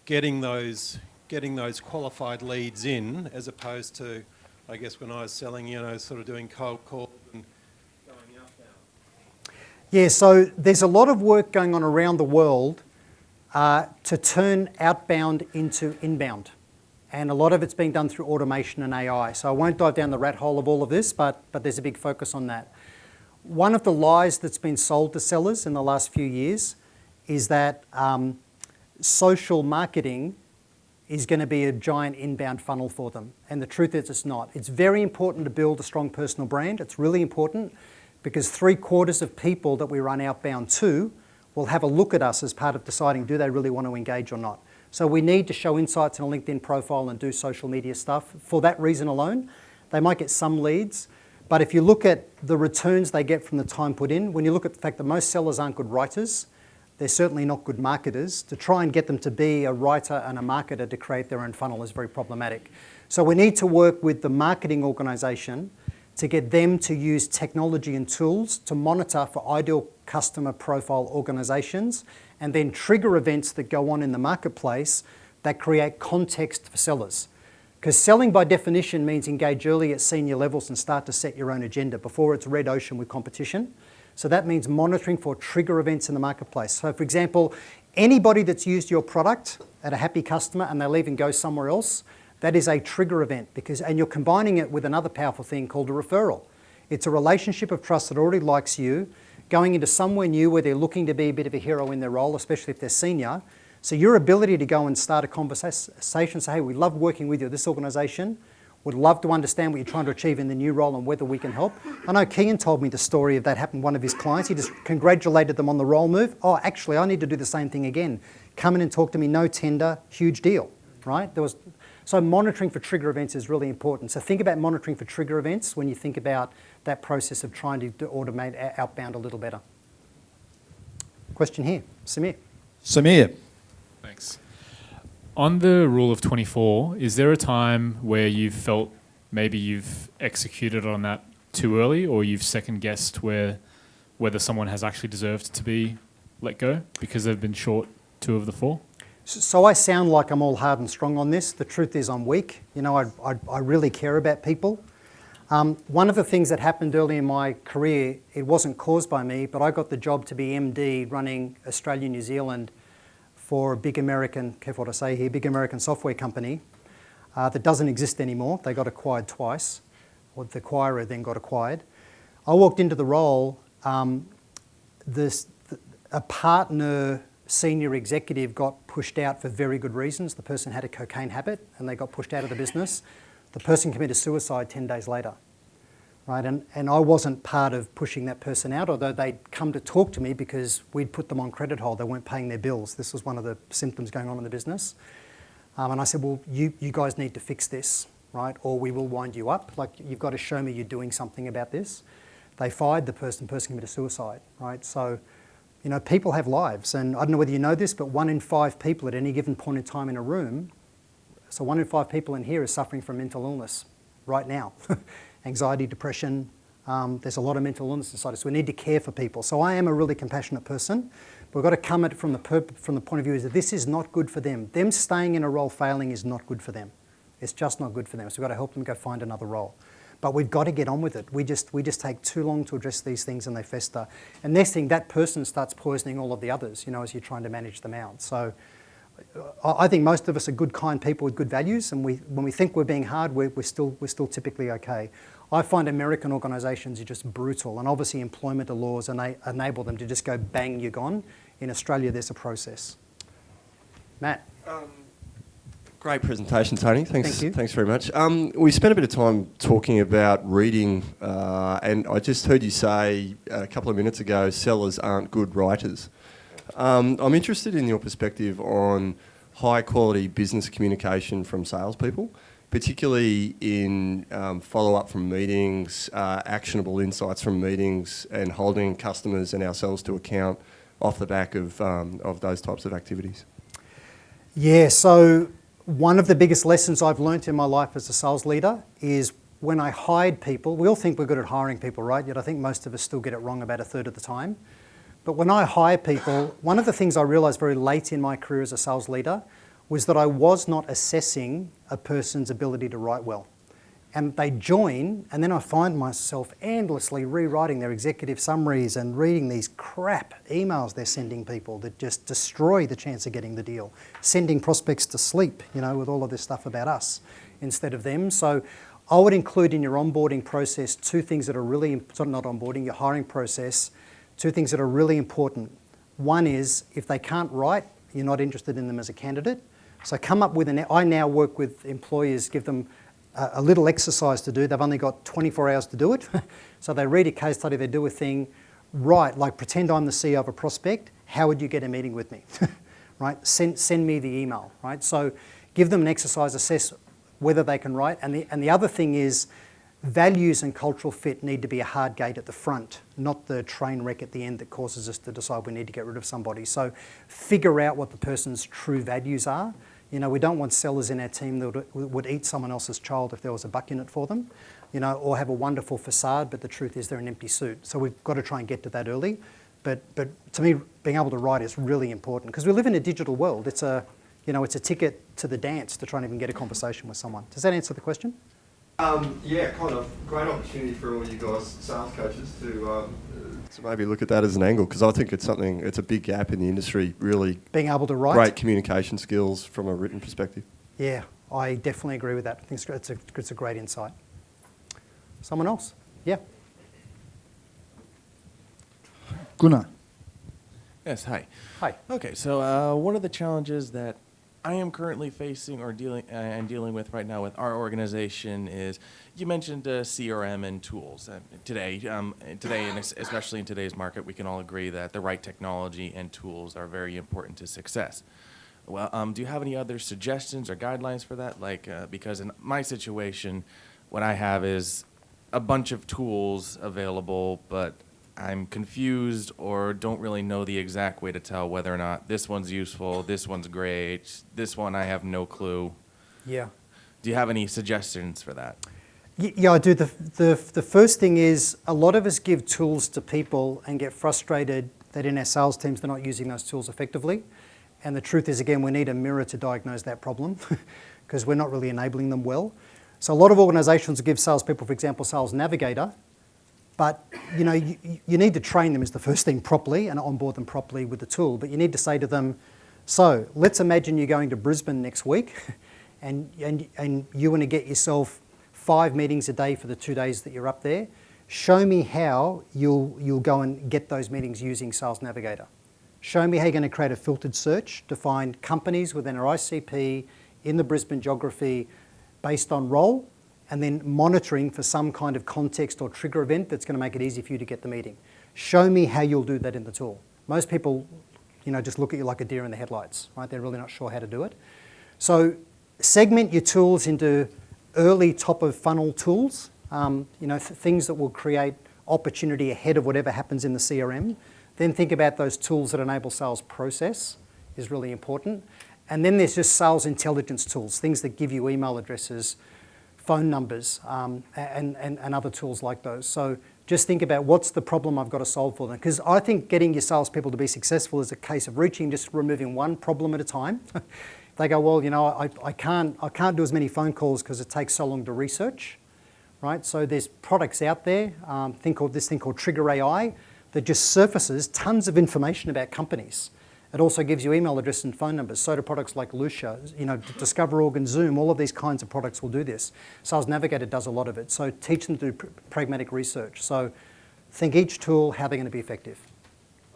getting those qualified leads in, as opposed to, I guess, when I was selling, sort of doing cold calls and going outbound. Yeah, so there's a lot of work going on around the world to turn outbound into inbound. And a lot of it's being done through automation and AI. So I won't dive down the rat hole of all of this, but there's a big focus on that. One of the lies that's been sold to sellers in the last few years is that social marketing is going to be a giant inbound funnel for them. And the truth is it's not. It's very important to build a strong personal brand. It's really important because 3/4 of people that we run outbound to will have a look at us as part of deciding do they really want to engage or not. So we need to show insights in a LinkedIn profile and do social media stuff. For that reason alone, they might get some leads. But if you look at the returns they get from the time put in, when you look at the fact that most sellers aren't good writers, they're certainly not good marketers. To try and get them to be a writer and a marketer to create their own funnel is very problematic. So we need to work with the marketing organisation to get them to use technology and tools to monitor for ideal customer profile organisations, and then trigger events that go on in the marketplace that create context for sellers. Because selling by definition means engage early at senior levels and start to set your own agenda before it's red ocean with competition. So that means monitoring for trigger events in the marketplace. So for example, anybody that's used your product at a happy customer and they leave and go somewhere else, that is a trigger event, and you're combining it with another powerful thing called a referral. It's a relationship of trust that already likes you, going into somewhere new where they're looking to be a bit of a hero in their role, especially if they're senior. So your ability to go and start a conversation, say, hey, we love working with you at this organisation, would love to understand what you're trying to achieve in the new role and whether we can help. I know Kian told me the story of that happened to one of his clients. He just congratulated them on the role move. Oh, actually, I need to do the same thing again. Come in and talk to me, no tender, huge deal, right? So monitoring for trigger events is really important. So think about monitoring for trigger events when you think about that process of trying to automate outbound a little better. Question here, Samir. Samir. Thanks. On the rule of 24, is there a time where you've felt maybe you've executed on that too early, or you've second-guessed whether someone has actually deserved to be let go because they've been short 2 of the 4? So I sound like I'm all hard and strong on this. The truth is I'm weak. You know, I really care about people. One of the things that happened early in my career, it wasn't caused by me, but I got the job to be MD running Australia, New Zealand for a big American, careful what I say here, big American software company that doesn't exist anymore. They got acquired twice, or the acquirer then got acquired. I walked into the role, a partner senior executive got pushed out for very good reasons. The person had a cocaine habit and they got pushed out of the business. The person committed suicide 10 days later. Right? And I wasn't part of pushing that person out, although they'd come to talk to me because we'd put them on credit hold. They weren't paying their bills. This was one of the symptoms going on in the business. And I said, well, you guys need to fix this, right? Or we will wind you up. Like, you've got to show me you're doing something about this. They fired the person committed suicide, right? So, you know, people have lives. And I don't know whether you know this, but 1 in 5 people at any given point in time in a room, so 1 in 5 people in here is suffering from mental illness right now. Anxiety, depression, there's a lot of mental illness inside us. We need to care for people. So I am a really compassionate person, but we've got to come at it from the point of view is that this is not good for them. Them staying in a role failing is not good for them. It's just not good for them. So we've got to help them go find another role. But we've got to get on with it. We just take too long to address these things and they fester. And next thing, that person starts poisoning all of the others, you know, as you're trying to manage them out. So I think most of us are good, kind people with good values, and when we think we're being hard, we're still typically okay. I find American organisations are just brutal, and obviously employment laws enable them to just go bang, you're gone. In Australia, there's a process. Matt. Great presentation, Tony. Thanks. Thank you. Thanks very much. We spent a bit of time talking about reading, and I just heard you say a couple of minutes ago, sellers aren't good writers. I'm interested in your perspective on high quality business communication from salespeople, particularly in follow-up from meetings, actionable insights from meetings, and holding customers and ourselves to account off the back of those types of activities. Yeah, so one of the biggest lessons I've learnt in my life as a sales leader is when I hired people, we all think we're good at hiring people, right? Yet I think most of us still get it wrong about 1/3 of the time. But when I hire people, one of the things I realised very late in my career as a sales leader was that I was not assessing a person's ability to write well. And they join, and then I find myself endlessly rewriting their executive summaries and reading these crap emails they're sending people that just destroy the chance of getting the deal. Sending prospects to sleep, you know, with all of this stuff about us instead of them. So I would include in your onboarding process 2 things that are really, not onboarding, your hiring process, 2 things that are really important. One is, if they can't write, you're not interested in them as a candidate. So come up with I now work with employers, give them a little exercise to do. They've only got 24 hours to do it. So they read a case study, they do a thing, write, like pretend I'm the CEO of a prospect, how would you get a meeting with me? Right? Send me the email, right? So give them an exercise, assess whether they can write. And the other thing is, values and cultural fit need to be a hard gate at the front, not the train wreck at the end that causes us to decide we need to get rid of somebody. So figure out what the person's true values are. You know, we don't want sellers in our team that would eat someone else's child if there was a buck in it for them, you know, or have a wonderful facade, but the truth is they're an empty suit. So we've got to try and get to that early. But to me, being able to write is really important because we live in a digital world. It's a, you know, it's a ticket to the dance to try and even get a conversation with someone. Does that answer the question? Yeah, kind of. Great opportunity for all you guys, sales coaches, to maybe look at that as an angle, because I think it's something, it's a big gap in the industry, really. Being able to write? Great communication skills from a written perspective. Yeah, I definitely agree with that. I think it's a great insight. Someone else? Yeah. Gunnar. Yes, hi. Hi. Okay, so one of the challenges that I am currently facing or dealing with right now with our organization is, you mentioned CRM and tools. Today, and especially in today's market, we can all agree that the right technology and tools are very important to success. Well, do you have any other suggestions or guidelines for that? Like, because in my situation, what I have is a bunch of tools available, but I'm confused or don't really know the exact way to tell whether or not this one's useful, this one's great, this one I have no clue. Yeah. Do you have any suggestions for that? Yeah, I do. The first thing is a lot of us give tools to people and get frustrated that in our sales teams they're not using those tools effectively. And the truth is, again, we need a mirror to diagnose that problem because we're not really enabling them well. So a lot of organisations will give salespeople, for example, Sales Navigator, but you know, you need to train them is the first thing properly and onboard them properly with the tool. But you need to say to them, so let's imagine you're going to Brisbane next week and you want to get yourself 5 meetings a day for the 2 days that you're up there. Show me how you'll go and get those meetings using Sales Navigator. Show me how you're going to create a filtered search to find companies within our ICP in the Brisbane geography based on role, and then monitoring for some kind of context or trigger event that's going to make it easy for you to get the meeting. Show me how you'll do that in the tool. Most people, you know, just look at you like a deer in the headlights, right? They're really not sure how to do it. So segment your tools into early top of funnel tools, you know, things that will create opportunity ahead of whatever happens in the CRM. Then think about those tools that enable sales process is really important. And then there's just sales intelligence tools, things that give you email addresses, phone numbers, and other tools like those. So just think about what's the problem I've got to solve for them. Because I think getting your salespeople to be successful is a case of just removing one problem at a time. They go, well, you know, I can't do as many phone calls because it takes so long to research, right? So there's products out there, this thing called Trigger AI, that just surfaces tons of information about companies. It also gives you email address and phone numbers. So do products like Lucia, you know, DiscoverOrg and Zoom, all of these kinds of products will do this. Sales Navigator does a lot of it. So teach them to do pragmatic research. So think each tool, how they're going to be effective.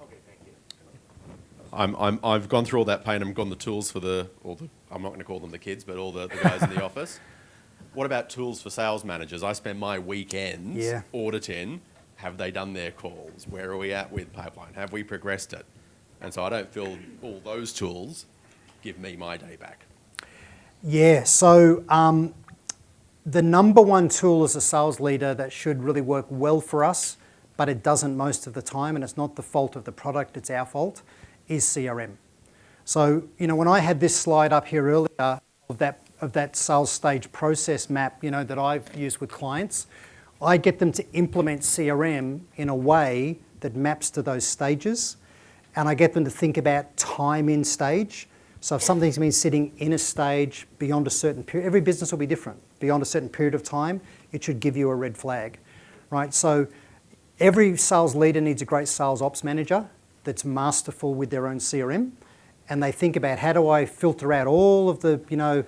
Okay, thank you. I've gone through all that pain. I've gone the tools for I'm not going to call them the kids, but all the guys in the office. What about tools for sales managers? I spend my weekends auditing. Have they done their calls? Where are we at with pipeline? Have we progressed it? And so I don't feel all those tools give me my day back. Yeah, so the number one tool as a sales leader that should really work well for us, but it doesn't most of the time, and it's not the fault of the product, it's our fault, is CRM. So, you know, when I had this slide up here earlier of that sales stage process map, you know, that I've used with clients, I get them to implement CRM in a way that maps to those stages. And I get them to think about time in stage. So if something's been sitting in a stage beyond a certain period, every business will be different. Beyond a certain period of time, it should give you a red flag, right? So every sales leader needs a great sales ops manager that's masterful with their own CRM. And they think about, how do I filter out all of the, you know,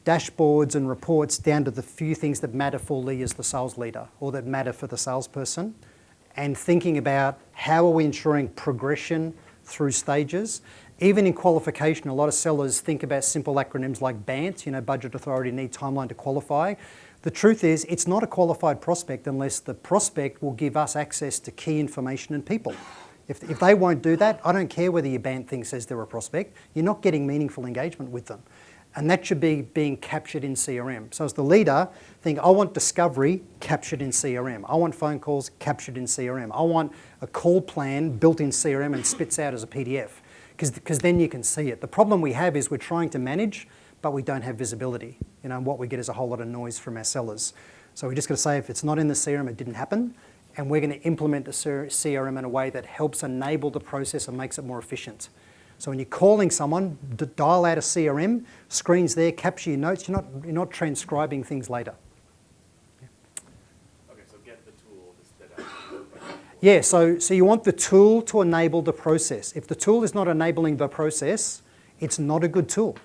dashboards and reports down to the few things that matter for Lee as the sales leader or that matter for the salesperson, and thinking about how are we ensuring progression through stages. Even in qualification, a lot of sellers think about simple acronyms like BANT, you know, budget, authority, need, timeline to qualify. The truth is, it's not a qualified prospect unless the prospect will give us access to key information and people. If they won't do that, I don't care whether your BANT thing says they're a prospect, you're not getting meaningful engagement with them. And that should be being captured in CRM. So as the leader, think, I want discovery captured in CRM. I want phone calls captured in CRM. I want a call plan built in CRM and spits out as a PDF, because then you can see it. The problem we have is we're trying to manage, but we don't have visibility. You know, and what we get is a whole lot of noise from our sellers. So we're just going to say if it's not in the CRM, it didn't happen. And we're going to implement the CRM in a way that helps enable the process and makes it more efficient. So when you're calling someone, dial out a CRM, screens there, capture your notes. You're not transcribing things later. Okay, so get the tool to spit out. Yeah, so you want the tool to enable the process. If the tool is not enabling the process, it's not a good tool.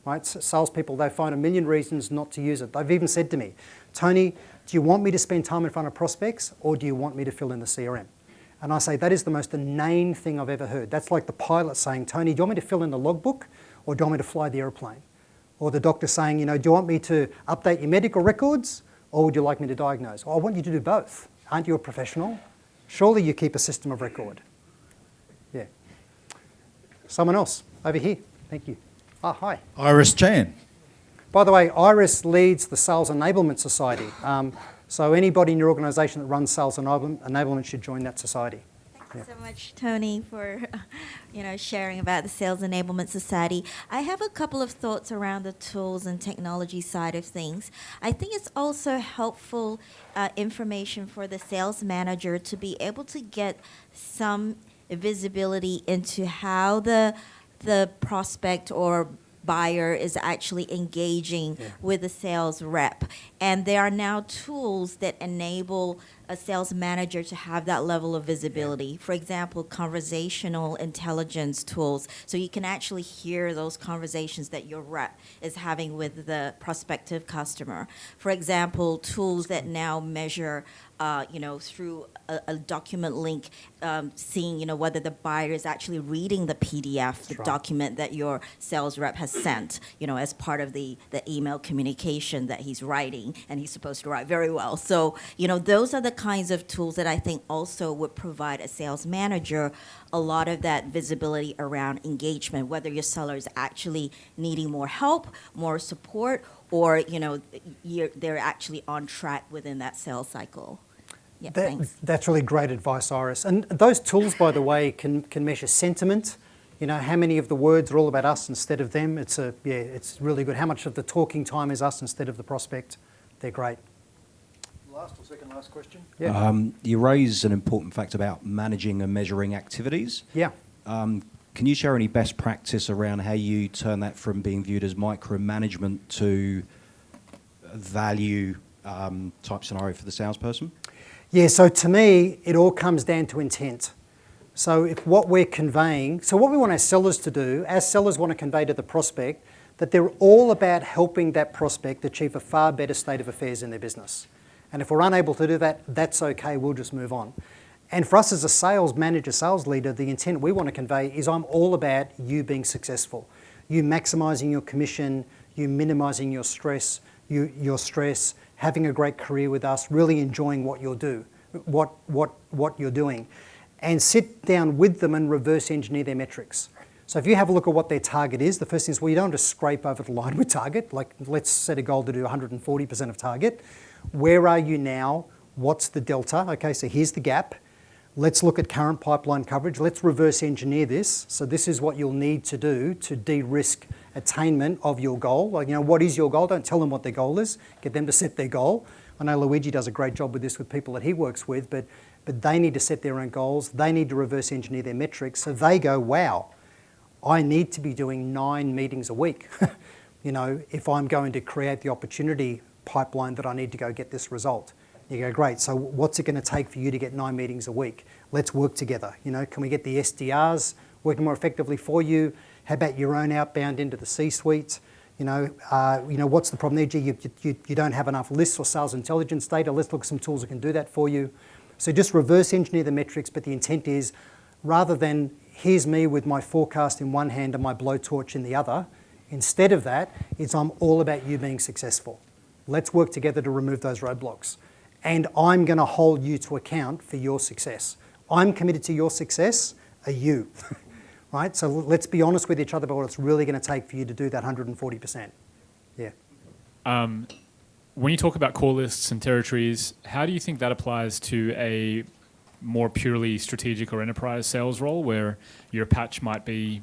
Right? Salespeople, they find a million reasons not to use it. They've even said to me, Tony, do you want me to spend time in front of prospects, or do you want me to fill in the CRM? And I say, that is the most inane thing I've ever heard. That's like the pilot saying, Tony, do you want me to fill in the logbook, or do you want me to fly the airplane? Or the doctor saying, you know, do you want me to update your medical records, or would you like me to diagnose? Well, I want you to do both. Aren't you a professional? Surely you keep a system of record. Yeah. Someone else, over here. Thank you. Ah, hi. Iris Chan. By the way, Iris leads the Sales Enablement Society. So anybody in your organisation that runs sales enablement should join that society. Thank you so much, Tony, for sharing about the Sales Enablement Society. I have a couple of thoughts around the tools and technology side of things. I think it's also helpful information for the sales manager to be able to get some visibility into how the prospect or buyer is actually engaging with the sales rep. And there are now tools that enable a sales manager to have that level of visibility. For example, conversational intelligence tools. So you can actually hear those conversations that your rep is having with the prospective customer. For example, tools that now measure through a document link, seeing, whether the buyer is actually reading the PDF, the document that your sales rep has sent, as part of the email communication that he's writing, and he's supposed to write very well. So, those are the kinds of tools that I think also would provide a sales manager a lot of that visibility around engagement, whether your seller is actually needing more help, more support, or, they're actually on track within that sales cycle. Yeah, thanks. That's really great advice, Iris. And those tools, by the way, can measure sentiment. How many of the words are all about us instead of them. It's really good. How much of the talking time is us instead of the prospect. They're great. Last or second last question? Yeah. You raise an important fact about managing and measuring activities. Yeah. Can you share any best practice around how you turn that from being viewed as micromanagement to a value type scenario for the salesperson? Yeah, so to me, it all comes down to intent. So if what we're conveying, so what we want our sellers to do, our sellers want to convey to the prospect that they're all about helping that prospect achieve a far better state of affairs in their business. And if we're unable to do that, that's okay, we'll just move on. And for us as a sales manager, sales leader, the intent we want to convey is I'm all about you being successful. You maximising your commission, you minimising your stress, having a great career with us, really enjoying what you're doing. And sit down with them and reverse engineer their metrics. So if you have a look at what their target is, the first thing is, well, you don't just scrape over the line with target. Like, let's set a goal to do 140% of target. Where are you now? What's the delta? Okay, so here's the gap. Let's look at current pipeline coverage. Let's reverse engineer this. So this is what you'll need to do to de-risk attainment of your goal. Like, what is your goal? Don't tell them what their goal is. Get them to set their goal. I know Luigi does a great job with this with people that he works with, but they need to set their own goals. They need to reverse engineer their metrics. So they go, wow, I need to be doing 9 meetings a week, if I'm going to create the opportunity pipeline that I need to go get this result. You go, great, so what's it going to take for you to get 9 meetings a week? Let's work together. Can we get the SDRs working more effectively for you? How about your own outbound into the C-suite? What's the problem there? Gee, you don't have enough lists or sales intelligence data. Let's look at some tools that can do that for you. So just reverse engineer the metrics, but the intent is, rather than here's me with my forecast in one hand and my blowtorch in the other, instead of that, it's I'm all about you being successful. Let's work together to remove those roadblocks. And I'm going to hold you to account for your success. I'm committed to your success, are you? right? So let's be honest with each other about what it's really going to take for you to do that 140%. Yeah. When you talk about core lists and territories, how do you think that applies to a more purely strategic or enterprise sales role where your patch might be,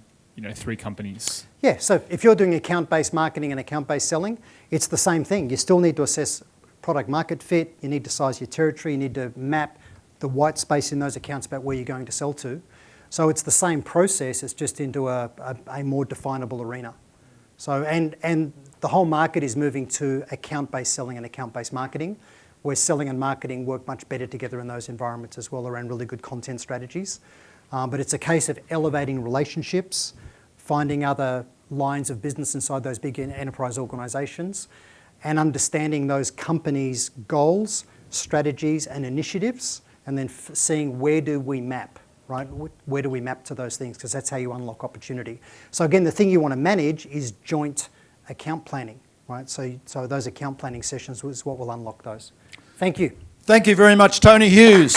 3 companies? Yeah, so if you're doing account-based marketing and account-based selling, it's the same thing. You still need to assess product market fit, you need to size your territory, you need to map the white space in those accounts about where you're going to sell to. So it's the same process, it's just into a more definable arena. So, and the whole market is moving to account-based selling and account-based marketing, where selling and marketing work much better together in those environments as well around really good content strategies. But it's a case of elevating relationships, finding other lines of business inside those big enterprise organisations, and understanding those companies' goals, strategies and initiatives, and then seeing where do we map, right? Where do we map to those things? Because that's how you unlock opportunity. So again, the thing you want to manage is joint account planning, right? So those account planning sessions is what will unlock those. Thank you. Thank you very much, Tony Hughes.